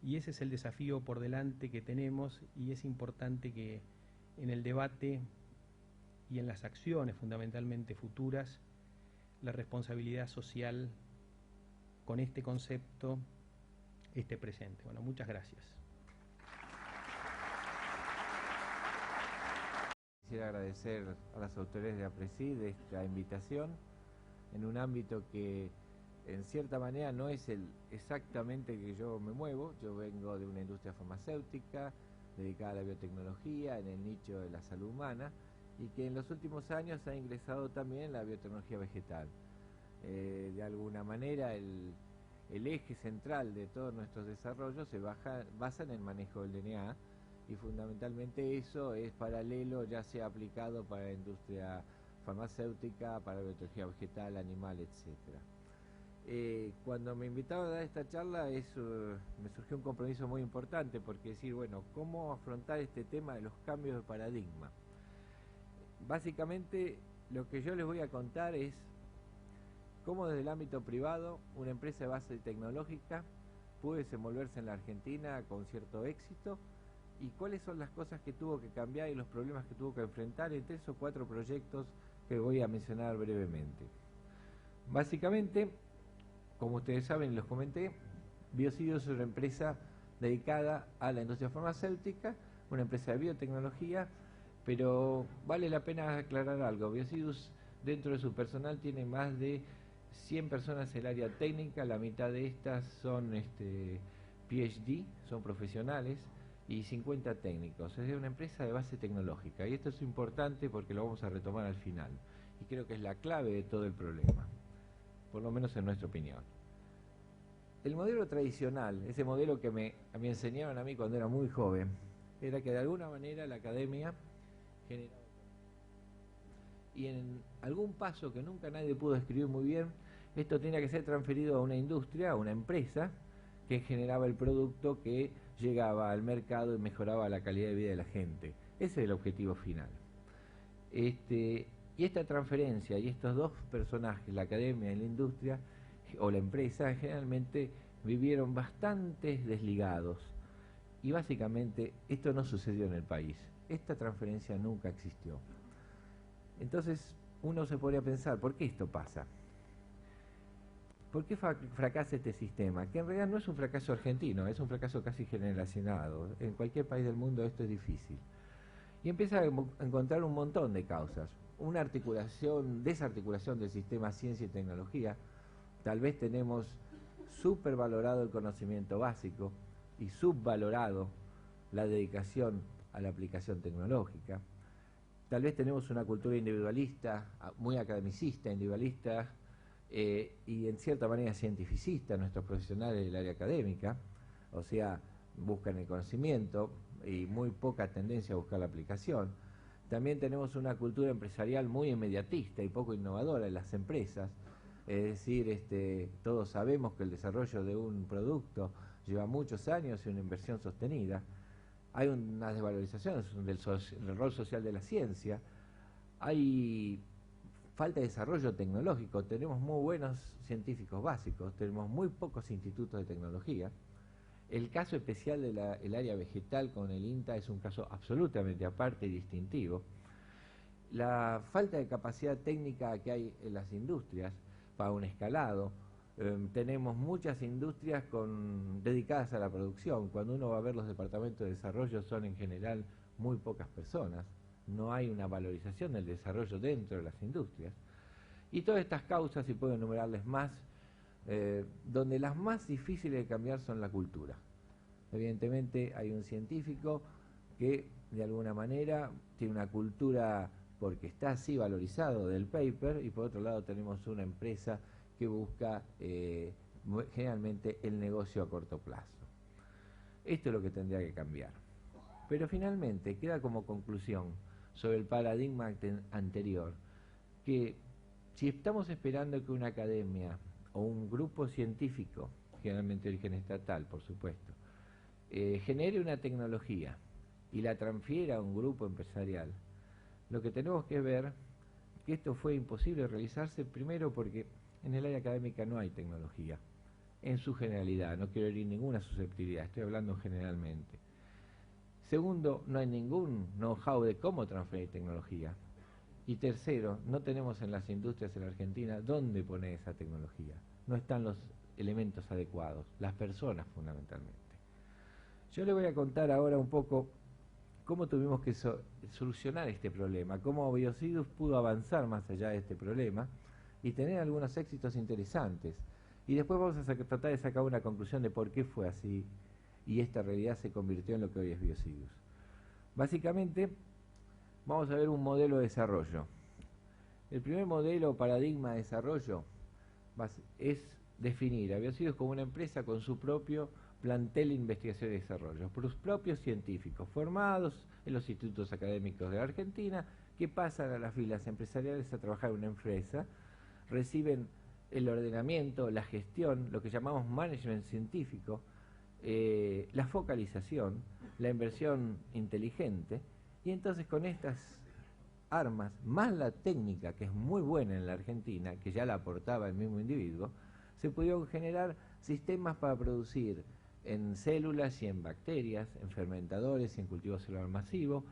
ese es el desafío por delante que tenemos, y es importante que en el debate y en las acciones fundamentalmente futuras, la responsabilidad social con este concepto esté presente. Bueno, muchas gracias. Quisiera agradecer a las autoridades de APRESID de esta invitación en un ámbito que en cierta manera no es el exactamente que yo me muevo. Yo vengo de una industria farmacéutica dedicada a la biotecnología en el nicho de la salud humana, y que en los últimos años ha ingresado también la biotecnología vegetal. De alguna manera el eje central de todos nuestros desarrollos se basa en el manejo del DNA, y fundamentalmente eso es paralelo, ya sea aplicado para la industria farmacéutica, para la biotecnología vegetal, animal, etc. Cuando me invitaron a dar esta charla me surgió un compromiso muy importante, porque decir, bueno, ¿cómo afrontar este tema de los cambios de paradigma? Básicamente lo que yo les voy a contar es cómo desde el ámbito privado una empresa de base tecnológica pudo desenvolverse en la Argentina con cierto éxito, y cuáles son las cosas que tuvo que cambiar y los problemas que tuvo que enfrentar en 3 o 4 proyectos que voy a mencionar brevemente. Básicamente, como ustedes saben, los comenté, Biocidus es una empresa dedicada a la industria farmacéutica, una empresa de biotecnología, pero vale la pena aclarar algo. Biocidus, dentro de su personal, tiene más de 100 personas en el área técnica, la mitad de estas son PhD, son profesionales, y 50 técnicos. Es una empresa de base tecnológica, y esto es importante porque lo vamos a retomar al final, y creo que es la clave de todo el problema, por lo menos en nuestra opinión. El modelo tradicional, ese modelo que me enseñaron a mí cuando era muy joven, era que de alguna manera la academia generaba, y en algún paso que nunca nadie pudo escribir muy bien, esto tenía que ser transferido a una industria, a una empresa que generaba el producto que llegaba al mercado y mejoraba la calidad de vida de la gente. Ese es el objetivo final. Y esta transferencia y estos dos personajes, la academia y la industria o la empresa, generalmente vivieron bastante desligados, y básicamente esto no sucedió en el país. Esta transferencia nunca existió. Entonces uno se podría pensar, ¿por qué esto pasa? ¿Por qué fracasa este sistema? Que en realidad no es un fracaso argentino, es un fracaso casi generacionado. En cualquier país del mundo esto es difícil. Y empieza a encontrar un montón de causas. Una desarticulación del sistema ciencia y tecnología. Tal vez tenemos supervalorado el conocimiento básico y subvalorado la dedicación a la aplicación tecnológica. Tal vez tenemos una cultura individualista, muy academicista, individualista, y en cierta manera cientificista, nuestros profesionales del área académica, o sea, buscan el conocimiento y muy poca tendencia a buscar la aplicación. También tenemos una cultura empresarial muy inmediatista y poco innovadora en las empresas, es decir, todos sabemos que el desarrollo de un producto lleva muchos años y una inversión sostenida. Hay una desvalorización del rol social de la ciencia, hay falta de desarrollo tecnológico, tenemos muy buenos científicos básicos, tenemos muy pocos institutos de tecnología. El caso especial del área vegetal con el INTA es un caso absolutamente aparte y distintivo. La falta de capacidad técnica que hay en las industrias para un escalado. Tenemos muchas industrias dedicadas a la producción. Cuando uno va a ver los departamentos de desarrollo son en general muy pocas personas. No hay una valorización del desarrollo dentro de las industrias. Y todas estas causas, y puedo enumerarles más, donde las más difíciles de cambiar son la cultura. Evidentemente hay un científico que de alguna manera tiene una cultura porque está así valorizado del paper, y por otro lado tenemos una empresa que busca generalmente el negocio a corto plazo. Esto es lo que tendría que cambiar. Pero finalmente queda como conclusión sobre el paradigma anterior que si estamos esperando que una academia o un grupo científico, generalmente de origen estatal por supuesto, genere una tecnología y la transfiera a un grupo empresarial, lo que tenemos que ver que esto fue imposible realizarse, primero porque en el área académica no hay tecnología, en su generalidad, no quiero herir ninguna susceptibilidad, estoy hablando generalmente. Segundo, no hay ningún know-how de cómo transferir tecnología. Y tercero, no tenemos en las industrias en la Argentina dónde poner esa tecnología. No están los elementos adecuados, las personas fundamentalmente. Yo le voy a contar ahora un poco cómo tuvimos que solucionar este problema, cómo Biocidus pudo avanzar más allá de este problema y tener algunos éxitos interesantes. Y después vamos a tratar de sacar una conclusión de por qué fue así y esta realidad se convirtió en lo que hoy es Biocidus. Básicamente, vamos a ver un modelo de desarrollo. El primer modelo o paradigma de desarrollo es definir a Biocidus como una empresa con su propio plantel de investigación y desarrollo, por sus propios científicos formados en los institutos académicos de la Argentina, que pasan a las filas empresariales a trabajar en una empresa, reciben el ordenamiento, la gestión, lo que llamamos management científico, la focalización, la inversión inteligente, y entonces con estas armas, más la técnica, que es muy buena en la Argentina, que ya la aportaba el mismo individuo, se pudieron generar sistemas para producir en células y en bacterias, en fermentadores y en cultivo celular masivo,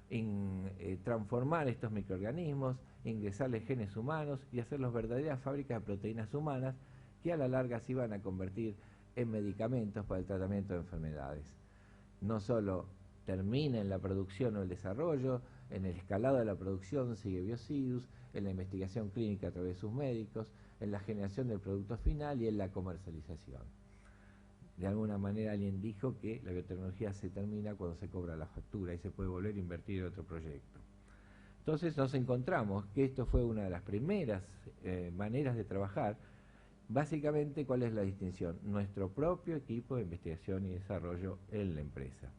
en transformar estos microorganismos, ingresarles genes humanos y hacerlos verdaderas fábricas de proteínas humanas que a la larga se iban a convertir en medicamentos para el tratamiento de enfermedades. No solo termina en la producción o el desarrollo, en el escalado de la producción sigue Biocidus, en la investigación clínica a través de sus médicos, en la generación del producto final y en la comercialización. De alguna manera alguien dijo que la biotecnología se termina cuando se cobra la factura y se puede volver a invertir en otro proyecto. Entonces nos encontramos que esto fue una de las primeras maneras de trabajar. Básicamente, ¿cuál es la distinción? Nuestro propio equipo de investigación y desarrollo en la empresa.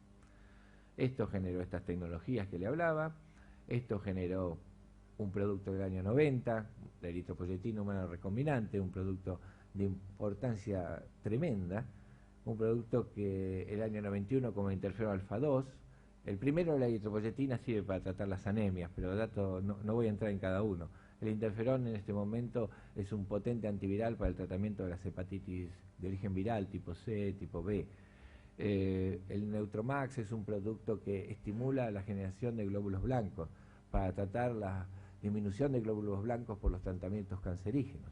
Esto generó estas tecnologías que le hablaba, esto generó un producto del año 90, la eritropoyetina humana recombinante, un producto de importancia tremenda, un producto que el año 91 como interferón alfa 2, el primero de la eritropoyetina sirve para tratar las anemias, pero no voy a entrar en cada uno. El interferón en este momento es un potente antiviral para el tratamiento de las hepatitis de origen viral, tipo C, tipo B. El Neutromax es un producto que estimula la generación de glóbulos blancos para tratar la disminución de glóbulos blancos por los tratamientos cancerígenos.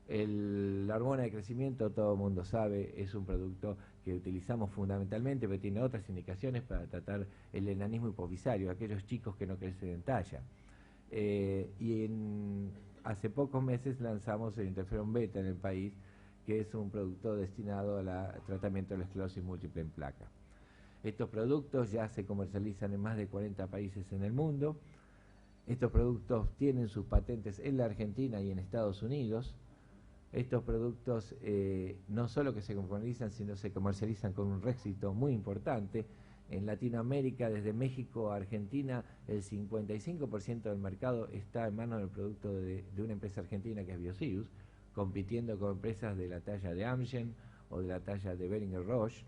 La hormona de crecimiento, todo el mundo sabe, es un producto que utilizamos fundamentalmente, pero tiene otras indicaciones para tratar el enanismo hipofisario, aquellos chicos que no crecen en talla. Hace pocos meses lanzamos el interferón beta en el país, que es un producto destinado al tratamiento de la esclerosis múltiple en placa. Estos productos ya se comercializan en más de 40 países en el mundo. Estos productos tienen sus patentes en la Argentina y en Estados Unidos. Estos productos no solo que se comercializan, sino se comercializan con un éxito muy importante. En Latinoamérica, desde México a Argentina, el 55% del mercado está en manos del producto de una empresa argentina que es Biocidus, compitiendo con empresas de la talla de Amgen o de la talla de Boehringer Roche.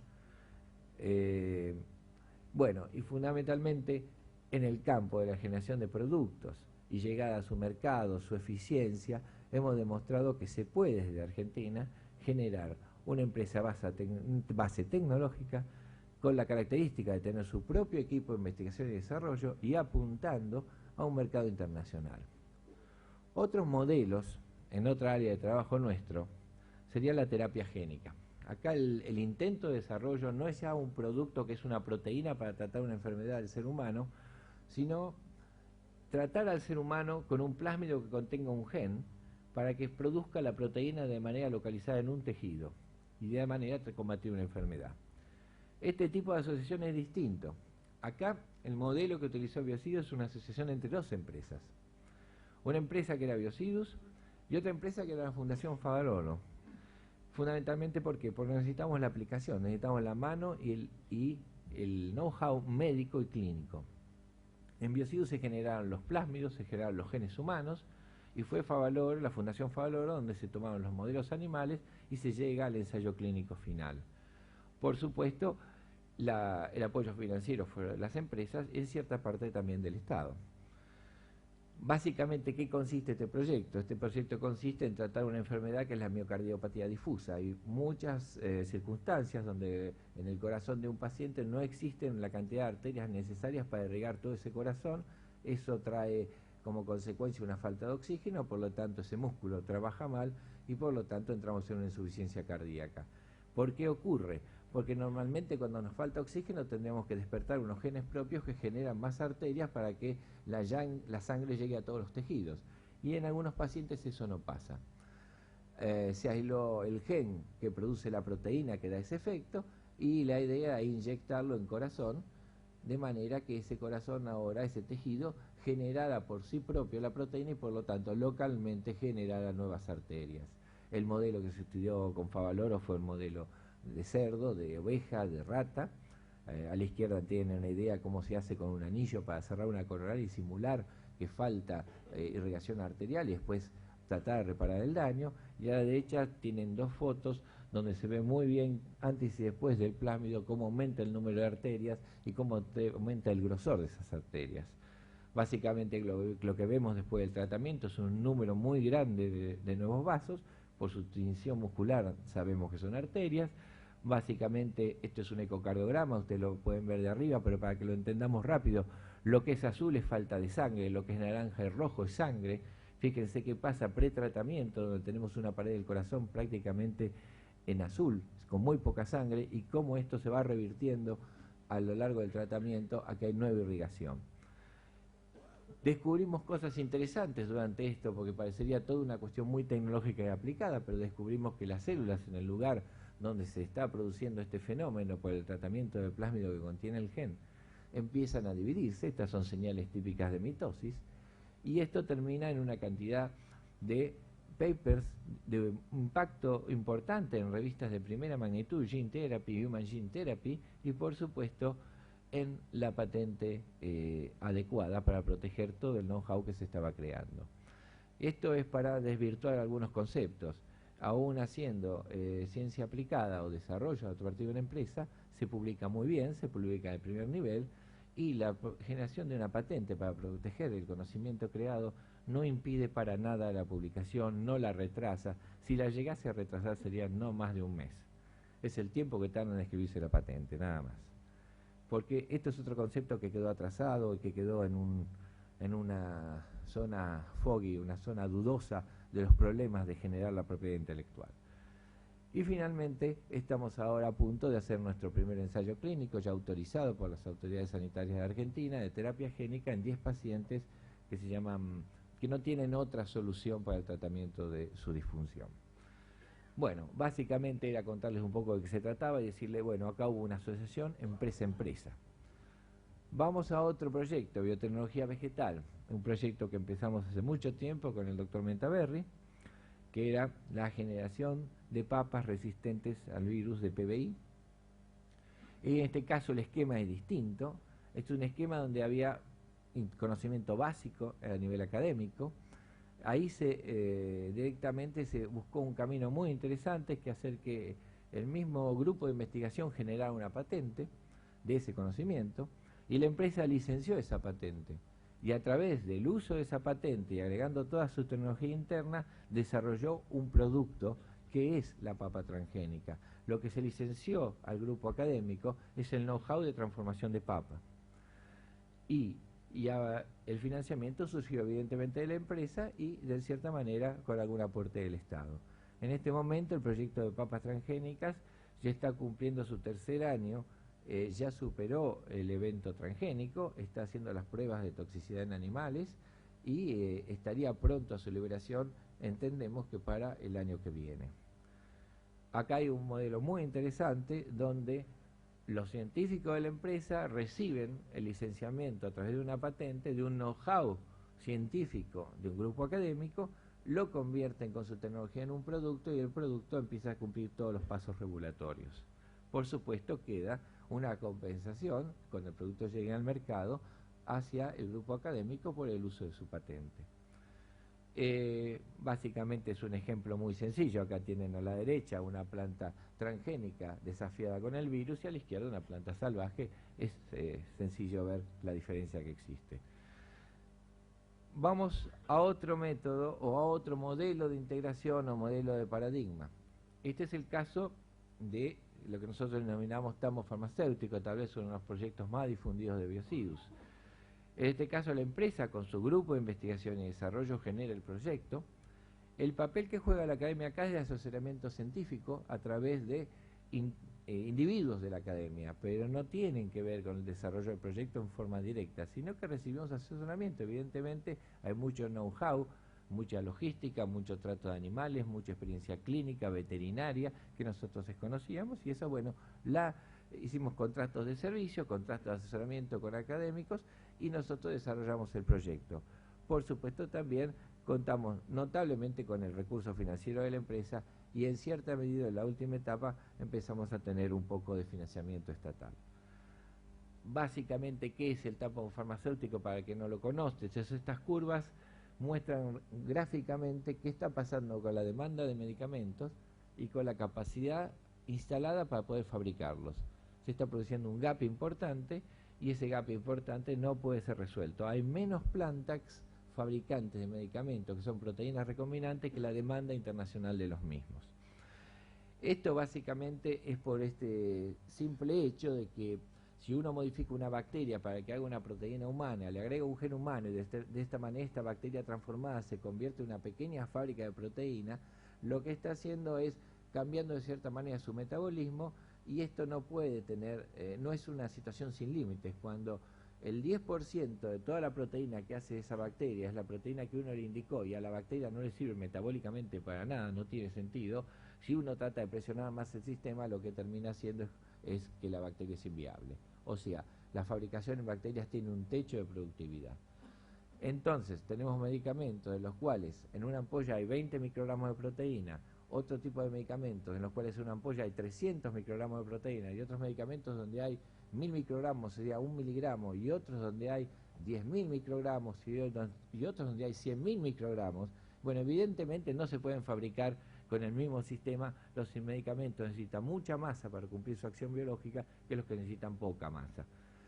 Bueno, y fundamentalmente en el campo de la generación de productos y llegada a su mercado, su eficiencia, hemos demostrado que se puede desde Argentina generar una empresa base tecnológica con la característica de tener su propio equipo de investigación y desarrollo y apuntando a un mercado internacional. Otros modelos en otra área de trabajo nuestro sería la terapia génica. Acá el intento de desarrollo no es ya un producto que es una proteína para tratar una enfermedad del ser humano, sino tratar al ser humano con un plásmido que contenga un gen para que produzca la proteína de manera localizada en un tejido y de manera combatir una enfermedad. Este tipo de asociación es distinto. Acá el modelo que utilizó Biocidus es una asociación entre dos empresas. Una empresa que era Biocidus y otra empresa que era la Fundación Favaloro. Fundamentalmente, ¿por qué? Porque necesitamos la aplicación, necesitamos la mano y el know-how médico y clínico. En Biocidus se generaron los plásmidos, se generaron los genes humanos, y fue Favaloro, la Fundación Favaloro, donde se tomaron los modelos animales y se llega al ensayo clínico final. Por supuesto, el apoyo financiero fuera de las empresas y en cierta parte también del Estado. Básicamente, ¿qué consiste este proyecto? Este proyecto consiste en tratar una enfermedad que es la miocardiopatía difusa. Hay muchas circunstancias donde en el corazón de un paciente no existen la cantidad de arterias necesarias para irrigar todo ese corazón. Eso trae como consecuencia una falta de oxígeno, por lo tanto ese músculo trabaja mal y por lo tanto entramos en una insuficiencia cardíaca. ¿Por qué ocurre? Porque normalmente cuando nos falta oxígeno tendríamos que despertar unos genes propios que generan más arterias para que la sangre llegue a todos los tejidos. Y en algunos pacientes eso no pasa. Se aisló el gen que produce la proteína que da ese efecto y la idea es inyectarlo en corazón, de manera que ese corazón ahora, ese tejido, generara por sí propio la proteína y por lo tanto localmente generara nuevas arterias. El modelo que se estudió con Favaloro fue un modelo de cerdo, de oveja, de rata. A la izquierda tienen una idea cómo se hace con un anillo para cerrar una coronaria y simular que falta irrigación arterial y después tratar de reparar el daño. Y a la derecha tienen dos fotos donde se ve muy bien antes y después del plásmido cómo aumenta el número de arterias y cómo aumenta el grosor de esas arterias. Básicamente lo que vemos después del tratamiento es un número muy grande de nuevos vasos. Por su tinción muscular sabemos que son arterias. Básicamente esto es un ecocardiograma, ustedes lo pueden ver de arriba, pero para que lo entendamos rápido, lo que es azul es falta de sangre, lo que es naranja y rojo es sangre. Fíjense qué pasa pretratamiento, donde tenemos una pared del corazón prácticamente en azul, con muy poca sangre, y cómo esto se va revirtiendo a lo largo del tratamiento a que hay nueva irrigación. Descubrimos cosas interesantes durante esto, porque parecería toda una cuestión muy tecnológica y aplicada, pero descubrimos que las células en el lugar donde se está produciendo este fenómeno por el tratamiento del plásmido que contiene el gen, empiezan a dividirse. Estas son señales típicas de mitosis, y esto termina en una cantidad de papers de impacto importante en revistas de primera magnitud, Gene Therapy, Human Gene Therapy, y por supuesto en la patente adecuada para proteger todo el know-how que se estaba creando. Esto es para desvirtuar algunos conceptos. Aún haciendo ciencia aplicada o desarrollo a partir de una empresa, se publica muy bien, se publica de primer nivel, y la generación de una patente para proteger el conocimiento creado no impide para nada la publicación, no la retrasa. Si la llegase a retrasar sería no más de un mes. Es el tiempo que tarda en escribirse la patente, nada más. Porque esto es otro concepto que quedó atrasado y que quedó en una zona foggy, una zona dudosa de los problemas de generar la propiedad intelectual. Y finalmente estamos ahora a punto de hacer nuestro primer ensayo clínico ya autorizado por las autoridades sanitarias de Argentina de terapia génica en 10 pacientes que no tienen otra solución para el tratamiento de su disfunción. Bueno, básicamente era contarles un poco de qué se trataba y decirle, bueno, acá hubo una asociación empresa-empresa. Vamos a otro proyecto, biotecnología vegetal, un proyecto que empezamos hace mucho tiempo con el doctor Mentaverri, que era la generación de papas resistentes al virus de PBI. Y en este caso el esquema es distinto. Es un esquema donde había conocimiento básico a nivel académico. Ahí directamente se buscó un camino muy interesante, que hacer que el mismo grupo de investigación generara una patente de ese conocimiento, y la empresa licenció esa patente. Y a través del uso de esa patente y agregando toda su tecnología interna, desarrolló un producto que es la papa transgénica. Lo que se licenció al grupo académico es el know-how de transformación de papa. Y el financiamiento surgió evidentemente de la empresa y de cierta manera con algún aporte del Estado. En este momento el proyecto de papas transgénicas ya está cumpliendo su tercer año. Ya superó el evento transgénico, está haciendo las pruebas de toxicidad en animales y estaría pronto a su liberación, entendemos que para el año que viene. Acá hay un modelo muy interesante donde los científicos de la empresa reciben el licenciamiento a través de una patente, de un know-how científico de un grupo académico, lo convierten con su tecnología en un producto y el producto empieza a cumplir todos los pasos regulatorios. Por supuesto queda una compensación cuando el producto llegue al mercado hacia el grupo académico por el uso de su patente. Básicamente es un ejemplo muy sencillo. Acá tienen a la derecha una planta transgénica desafiada con el virus y a la izquierda una planta salvaje. Es sencillo ver la diferencia que existe. Vamos a otro método o a otro modelo de integración o modelo de paradigma. Este es el caso de lo que nosotros denominamos tambo farmacéutico, tal vez uno de los proyectos más difundidos de Biocidus. En este caso la empresa con su grupo de investigación y desarrollo genera el proyecto. El papel que juega la academia acá es de asesoramiento científico a través de individuos de la academia, pero no tienen que ver con el desarrollo del proyecto en forma directa, sino que recibimos asesoramiento. Evidentemente hay mucho know-how, mucha logística, mucho trato de animales, mucha experiencia clínica, veterinaria, que nosotros desconocíamos, y eso, bueno, hicimos contratos de servicio, contratos de asesoramiento con académicos, y nosotros desarrollamos el proyecto. Por supuesto, también contamos notablemente con el recurso financiero de la empresa, y en cierta medida en la última etapa empezamos a tener un poco de financiamiento estatal. Básicamente, ¿qué es el tambo farmacéutico para el que no lo conoce? Estas curvas muestran gráficamente qué está pasando con la demanda de medicamentos y con la capacidad instalada para poder fabricarlos. Se está produciendo un gap importante y ese gap importante no puede ser resuelto. Hay menos plantas fabricantes de medicamentos que son proteínas recombinantes que la demanda internacional de los mismos. Esto básicamente es por este simple hecho de que si uno modifica una bacteria para que haga una proteína humana, le agrega un gen humano y de esta manera esta bacteria transformada se convierte en una pequeña fábrica de proteína, lo que está haciendo es cambiando de cierta manera su metabolismo, y esto no puede tener, no es una situación sin límites. Cuando el 10% de toda la proteína que hace esa bacteria es la proteína que uno le indicó y a la bacteria no le sirve metabólicamente para nada, no tiene sentido, si uno trata de presionar más el sistema, lo que termina haciendo es que la bacteria es inviable. O sea, la fabricación en bacterias tiene un techo de productividad. Entonces, tenemos medicamentos en los cuales en una ampolla hay 20 microgramos de proteína, otro tipo de medicamentos en los cuales en una ampolla hay 300 microgramos de proteína, y otros medicamentos donde hay 1000 microgramos, sería 1 miligramo, y otros donde hay 10.000 microgramos y otros donde hay 100.000 microgramos. Bueno, evidentemente no se pueden fabricar con el mismo sistema. Los medicamentos necesitan mucha masa para cumplir su acción biológica que los que necesitan poca masa.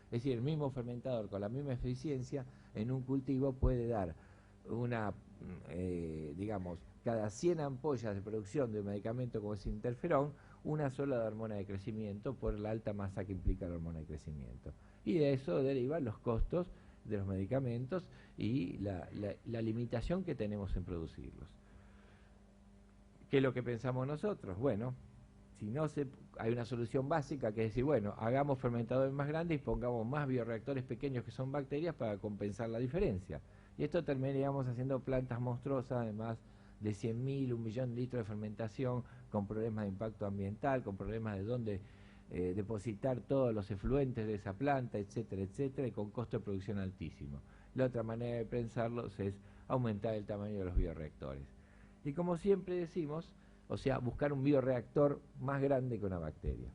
Es decir, el mismo fermentador con la misma eficiencia en un cultivo puede dar una, digamos, cada 100 ampollas de producción de un medicamento como es interferón, una sola de hormona de crecimiento por la alta masa que implica la hormona de crecimiento. Y de eso derivan los costos de los medicamentos y la limitación que tenemos en producirlos. ¿Qué es lo que pensamos nosotros? Bueno, si no hay una solución básica que es decir, bueno, hagamos fermentadores más grandes y pongamos más bioreactores pequeños que son bacterias para compensar la diferencia. Y esto terminaríamos haciendo plantas monstruosas, además de 100.000, 1 millón de litros de fermentación, con problemas de impacto ambiental, con problemas de dónde depositar todos los efluentes de esa planta, etcétera, etcétera, y con costo de producción altísimo. La otra manera de pensarlos es aumentar el tamaño de los bioreactores. Y como siempre decimos, o sea, buscar un bioreactor más grande que una bacteria.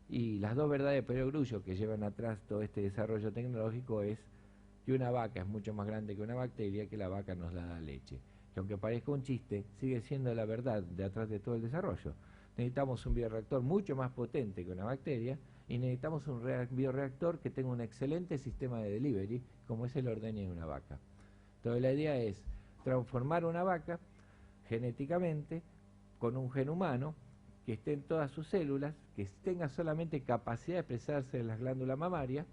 Y las dos verdades de perogrullo que llevan atrás todo este desarrollo tecnológico es que una vaca es mucho más grande que una bacteria, que la vaca nos da leche. Que aunque parezca un chiste, sigue siendo la verdad de atrás de todo el desarrollo. Necesitamos un bioreactor mucho más potente que una bacteria y necesitamos un bioreactor que tenga un excelente sistema de delivery, como es el ordeño de una vaca. Entonces la idea es transformar una vaca genéticamente con un gen humano que esté en todas sus células, que tenga solamente capacidad de expresarse en las glándulas mamarias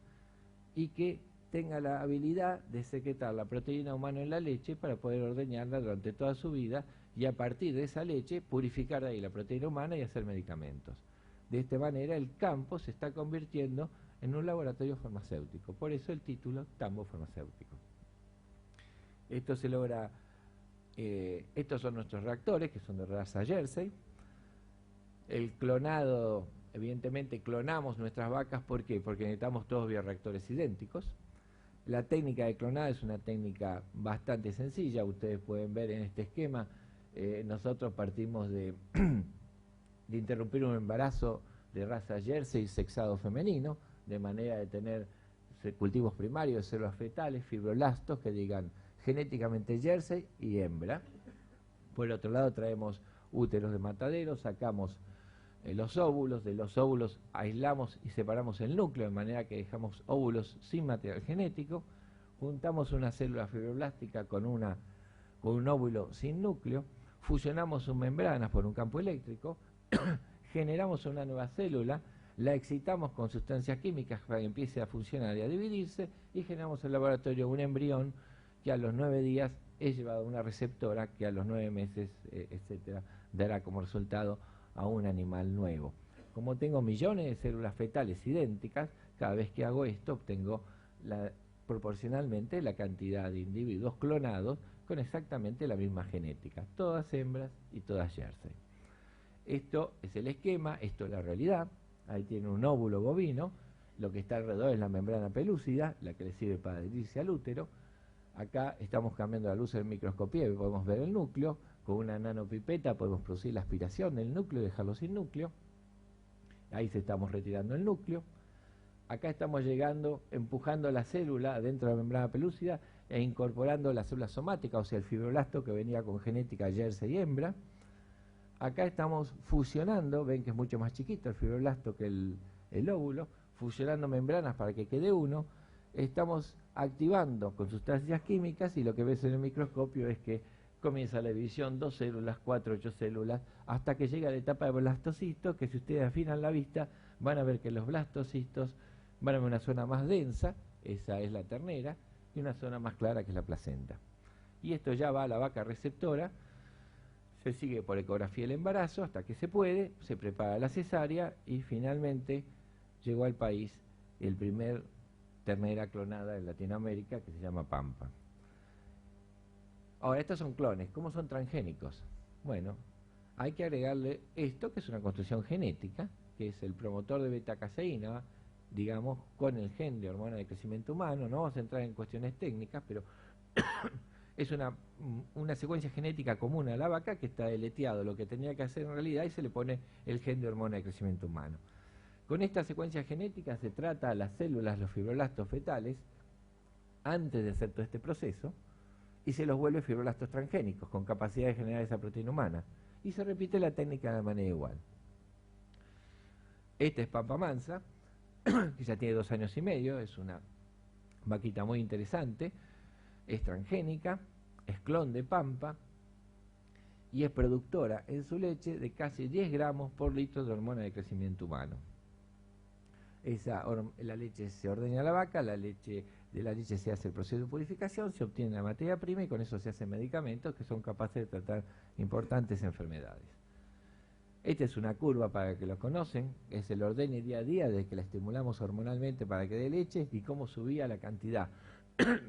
y que tenga la habilidad de secretar la proteína humana en la leche para poder ordeñarla durante toda su vida y a partir de esa leche purificar de ahí la proteína humana y hacer medicamentos. De esta manera el campo se está convirtiendo en un laboratorio farmacéutico, por eso el título tambo farmacéutico. Esto se logra, estos son nuestros reactores que son de raza Jersey. El clonado, evidentemente clonamos nuestras vacas, ¿por qué? Porque necesitamos todos bioreactores idénticos. La técnica de clonado es una técnica bastante sencilla, ustedes pueden ver en este esquema, nosotros partimos de interrumpir un embarazo de raza Jersey sexado femenino, de manera de tener cultivos primarios de células fetales, fibroblastos que digan genéticamente jersey y hembra. Por el otro lado traemos úteros de matadero, sacamos los óvulos, de los óvulos aislamos y separamos el núcleo, de manera que dejamos óvulos sin material genético, juntamos una célula fibroblástica con un óvulo sin núcleo, fusionamos sus membranas por un campo eléctrico, generamos una nueva célula, la excitamos con sustancias químicas para que empiece a funcionar y a dividirse, y generamos en el laboratorio un embrión que a los 9 días es llevado a una receptora que a los 9 meses, etcétera, dará como resultado a un animal nuevo. Como tengo millones de células fetales idénticas, cada vez que hago esto obtengo proporcionalmente la cantidad de individuos clonados con exactamente la misma genética, todas hembras y todas jersey. Esto es el esquema, esto es la realidad. Ahí tiene un óvulo bovino, lo que está alrededor es la membrana pelúcida, la que le sirve para adherirse al útero. Acá estamos cambiando la luz del microscopía y podemos ver el núcleo. Con una nanopipeta podemos producir la aspiración del núcleo y dejarlo sin núcleo. Ahí se estamos retirando el núcleo. Acá estamos llegando, empujando la célula dentro de la membrana pelúcida e incorporando la célula somática, o sea, el fibroblasto que venía con genética jersey y hembra. Acá estamos fusionando, ven que es mucho más chiquito el fibroblasto que el óvulo, fusionando membranas para que quede uno. Estamos activando con sustancias químicas y lo que ves en el microscopio es que comienza la división, 2 células, 4, 8 células, hasta que llega la etapa de blastocisto, que si ustedes afinan la vista van a ver que los blastocistos van a ver una zona más densa, esa es la ternera, y una zona más clara que es la placenta. Y esto ya va a la vaca receptora, se sigue por ecografía el embarazo hasta que se puede, se prepara la cesárea y finalmente llegó al país el primer ternera clonada en Latinoamérica que se llama Pampa. Ahora, estos son clones. ¿Cómo son transgénicos? Bueno, hay que agregarle esto, que es una construcción genética, que es el promotor de beta-caseína, digamos, con el gen de hormona de crecimiento humano. No vamos a entrar en cuestiones técnicas, pero es una secuencia genética común a la vaca que está deleteado lo que tenía que hacer en realidad y se le pone el gen de hormona de crecimiento humano. Con esta secuencia genética se trata a las células, los fibroblastos fetales, antes de hacer todo este proceso, y se los vuelve fibroblastos transgénicos, con capacidad de generar esa proteína humana. Y se repite la técnica de manera igual. Esta es Pampa Mansa, que ya tiene 2 años y medio, es una vaquita muy interesante, es transgénica, es clon de Pampa, y es productora en su leche de casi 10 gramos por litro de hormona de crecimiento humano. La leche se ordeña a la vaca, de la leche se hace el proceso de purificación, se obtiene la materia prima y con eso se hacen medicamentos que son capaces de tratar importantes enfermedades. Esta es una curva para que lo conocen, es el ordeñe día a día desde que la estimulamos hormonalmente para que dé leche y cómo subía la cantidad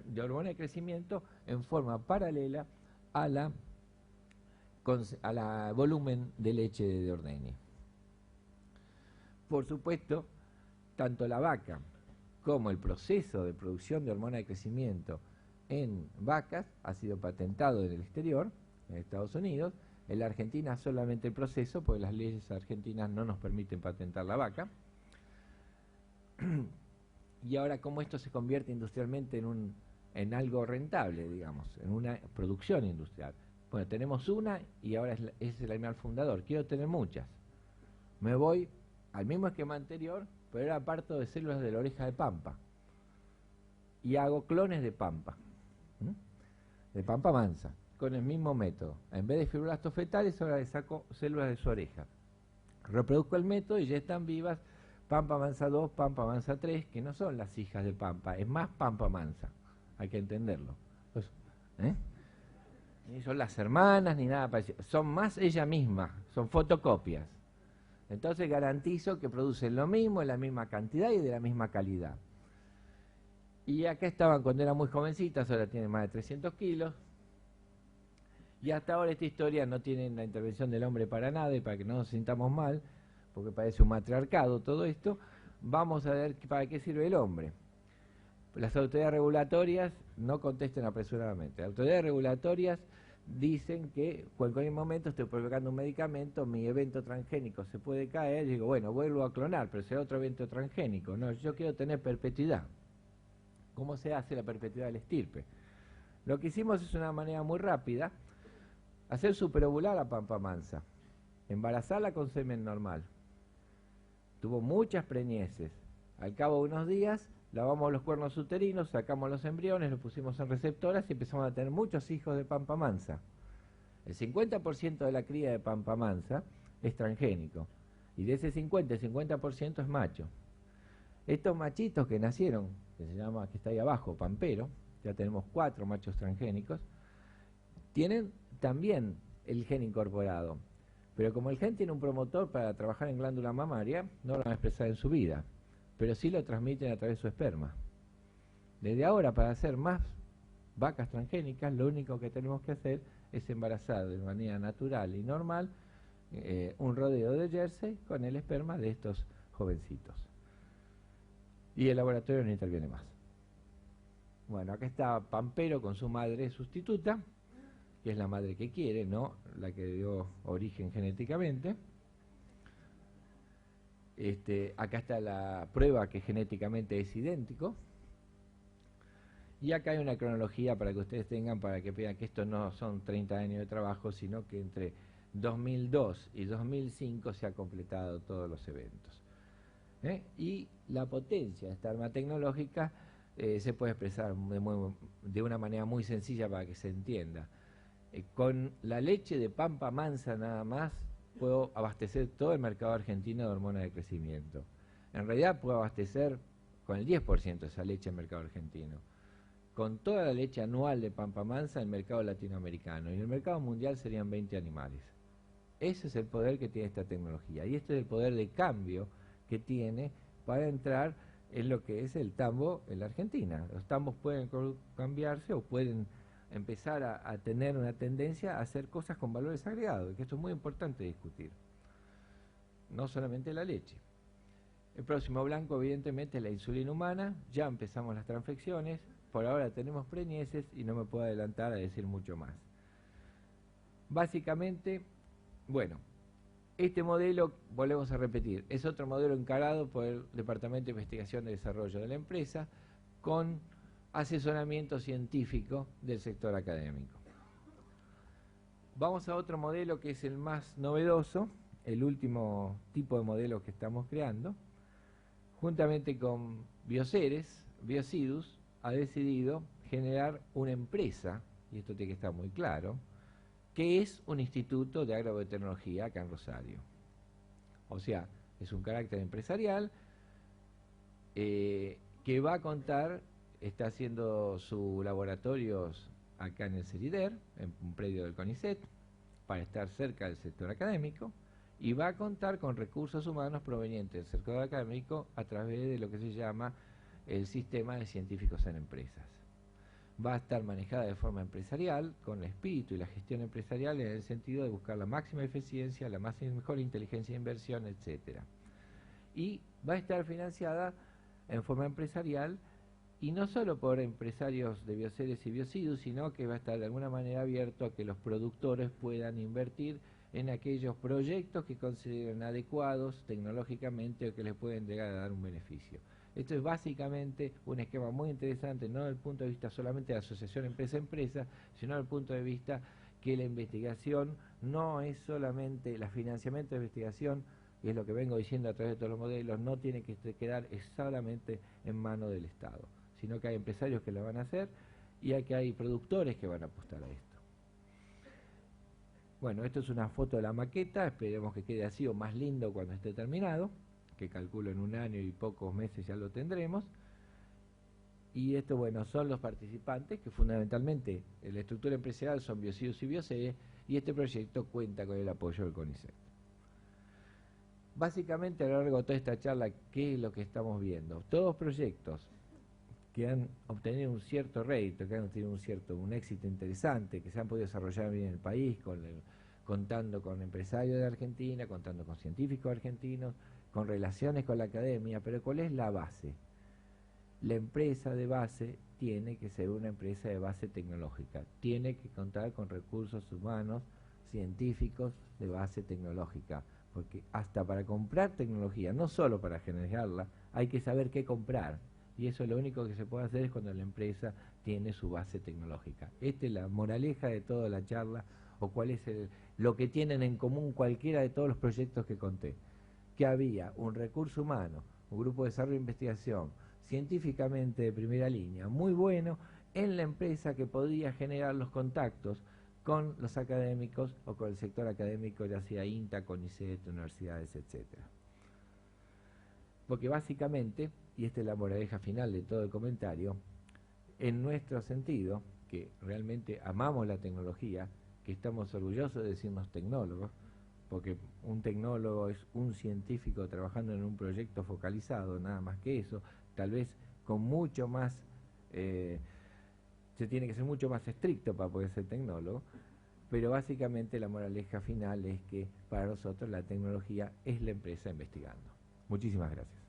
de hormona de crecimiento en forma paralela a la volumen de leche de ordeñe. Por supuesto, tanto la vaca como el proceso de producción de hormona de crecimiento en vacas ha sido patentado en el exterior, en Estados Unidos. En la Argentina solamente el proceso, porque las leyes argentinas no nos permiten patentar la vaca. Y ahora, ¿cómo esto se convierte industrialmente en algo rentable, digamos, en una producción industrial? Bueno, tenemos una y ahora es el animal fundador. Quiero tener muchas. Me voy al mismo esquema anterior, pero ahora parto de células de la oreja de Pampa. Y hago clones de Pampa. De Pampa Mansa, con el mismo método. En vez de fibroblastos fetales, ahora le saco células de su oreja. Reproduzco el método y ya están vivas Pampa Mansa 2, Pampa Mansa 3, que no son las hijas de Pampa, es más Pampa Mansa. Hay que entenderlo. Entonces, ni son las hermanas, ni nada parecido. Son más ella misma, son fotocopias. Entonces garantizo que producen lo mismo, en la misma cantidad y de la misma calidad. Y acá estaban cuando eran muy jovencitas, ahora tienen más de 300 kilos. Y hasta ahora esta historia no tiene la intervención del hombre para nada y para que no nos sintamos mal, porque parece un matriarcado todo esto, vamos a ver para qué sirve el hombre. Las autoridades regulatorias no contesten apresuradamente. Las autoridades regulatorias dicen que en cualquier momento estoy provocando un medicamento, mi evento transgénico se puede caer, y digo, bueno, vuelvo a clonar, pero será otro evento transgénico. No, yo quiero tener perpetuidad. ¿Cómo se hace la perpetuidad del estirpe? Lo que hicimos es una manera muy rápida, hacer superovular a Pampa Mansa, embarazarla con semen normal. Tuvo muchas preñeces. Al cabo de unos días, lavamos los cuernos uterinos, sacamos los embriones, los pusimos en receptoras y empezamos a tener muchos hijos de Pampa Mansa. El 50% de la cría de Pampa Mansa es transgénico. Y de ese 50, el 50% es macho. Estos machitos que nacieron, que se llama, que está ahí abajo, pampero, ya tenemos 4 machos transgénicos, tienen también el gen incorporado. Pero como el gen tiene un promotor para trabajar en glándula mamaria, no lo van a expresar en su vida, pero sí lo transmiten a través de su esperma. Desde ahora, para hacer más vacas transgénicas, lo único que tenemos que hacer es embarazar de manera natural y normal un rodeo de Jersey con el esperma de estos jovencitos. Y el laboratorio no interviene más. Bueno, acá está Pampero con su madre sustituta, que es la madre que quiere, no la que dio origen genéticamente. Acá está la prueba que genéticamente es idéntico. Y acá hay una cronología para que ustedes tengan, para que vean que esto no son 30 años de trabajo, sino que entre 2002 y 2005 se han completado todos los eventos. Y la potencia de esta arma tecnológica se puede expresar de una manera muy sencilla para que se entienda. Con la leche de Pampa Mansa nada más puedo abastecer todo el mercado argentino de hormonas de crecimiento. En realidad puedo abastecer con el 10% de esa leche el mercado argentino. Con toda la leche anual de Pampa Mansa el mercado latinoamericano. Y en el mercado mundial serían 20 animales. Ese es el poder que tiene esta tecnología. Y este es el poder de cambio que tiene para entrar en lo que es el tambo en la Argentina. Los tambos pueden cambiarse o pueden empezar a tener una tendencia a hacer cosas con valores agregados, que esto es muy importante discutir. No solamente la leche. El próximo blanco, evidentemente, es la insulina humana. Ya empezamos las transfecciones. Por ahora tenemos preñeces y no me puedo adelantar a decir mucho más. Básicamente, bueno, este modelo, volvemos a repetir, es otro modelo encarado por el Departamento de Investigación y Desarrollo de la empresa con asesoramiento científico del sector académico. Vamos a otro modelo que es el más novedoso, el último tipo de modelo que estamos creando. Juntamente con Bioceres, Biocidus ha decidido generar una empresa, y esto tiene que estar muy claro, que es un instituto de agrobiotecnología acá en Rosario. O sea, es un carácter empresarial que va a contar, está haciendo sus laboratorios acá en el CERIDER, en un predio del CONICET, para estar cerca del sector académico, y va a contar con recursos humanos provenientes del sector académico a través de lo que se llama el sistema de científicos en empresas. Va a estar manejada de forma empresarial, con el espíritu y la gestión empresarial en el sentido de buscar la máxima eficiencia, la mejor inteligencia de inversión, etc. Y va a estar financiada en forma empresarial, y no solo por empresarios de Bioceres y Biocidus, sino que va a estar de alguna manera abierto a que los productores puedan invertir en aquellos proyectos que consideren adecuados tecnológicamente o que les pueden llegar a dar un beneficio. Esto es básicamente un esquema muy interesante, no desde el punto de vista solamente de asociación empresa-empresa, sino desde el punto de vista que la investigación no es solamente, el financiamiento de investigación, y es lo que vengo diciendo a través de todos los modelos, no tiene que quedar solamente en manos del Estado, sino que hay empresarios que lo van a hacer y que hay productores que van a apostar a esto. Bueno, esto es una foto de la maqueta, esperemos que quede así o más lindo cuando esté terminado, que calculo en un año y pocos meses ya lo tendremos. Y esto, bueno, son los participantes, que fundamentalmente en la estructura empresarial son Biocidus y Bioceres, y este proyecto cuenta con el apoyo del CONICET. Básicamente, a lo largo de toda esta charla, ¿qué es lo que estamos viendo? Todos proyectos que han obtenido un cierto rédito, que han obtenido un éxito interesante, que se han podido desarrollar bien en el país, contando con empresarios de Argentina, contando con científicos argentinos, con relaciones con la academia, pero ¿cuál es la base? La empresa de base tiene que ser una empresa de base tecnológica, tiene que contar con recursos humanos, científicos de base tecnológica, porque hasta para comprar tecnología, no solo para generarla, hay que saber qué comprar, Y eso lo único que se puede hacer es cuando la empresa tiene su base tecnológica. Esta es la moraleja de toda la charla, o cuál es lo que tienen en común cualquiera de todos los proyectos que conté. Que había un recurso humano, un grupo de desarrollo e investigación, científicamente de primera línea, muy bueno, en la empresa, que podía generar los contactos con los académicos o con el sector académico, ya sea INTA, CONICET, universidades, etc. Porque básicamente, y esta es la moraleja final de todo el comentario, en nuestro sentido, que realmente amamos la tecnología, que estamos orgullosos de decirnos tecnólogos, porque un tecnólogo es un científico trabajando en un proyecto focalizado, nada más que eso, tal vez con mucho más, se tiene que ser mucho más estricto para poder ser tecnólogo, pero básicamente la moraleja final es que para nosotros la tecnología es la empresa investigando. Muchísimas gracias.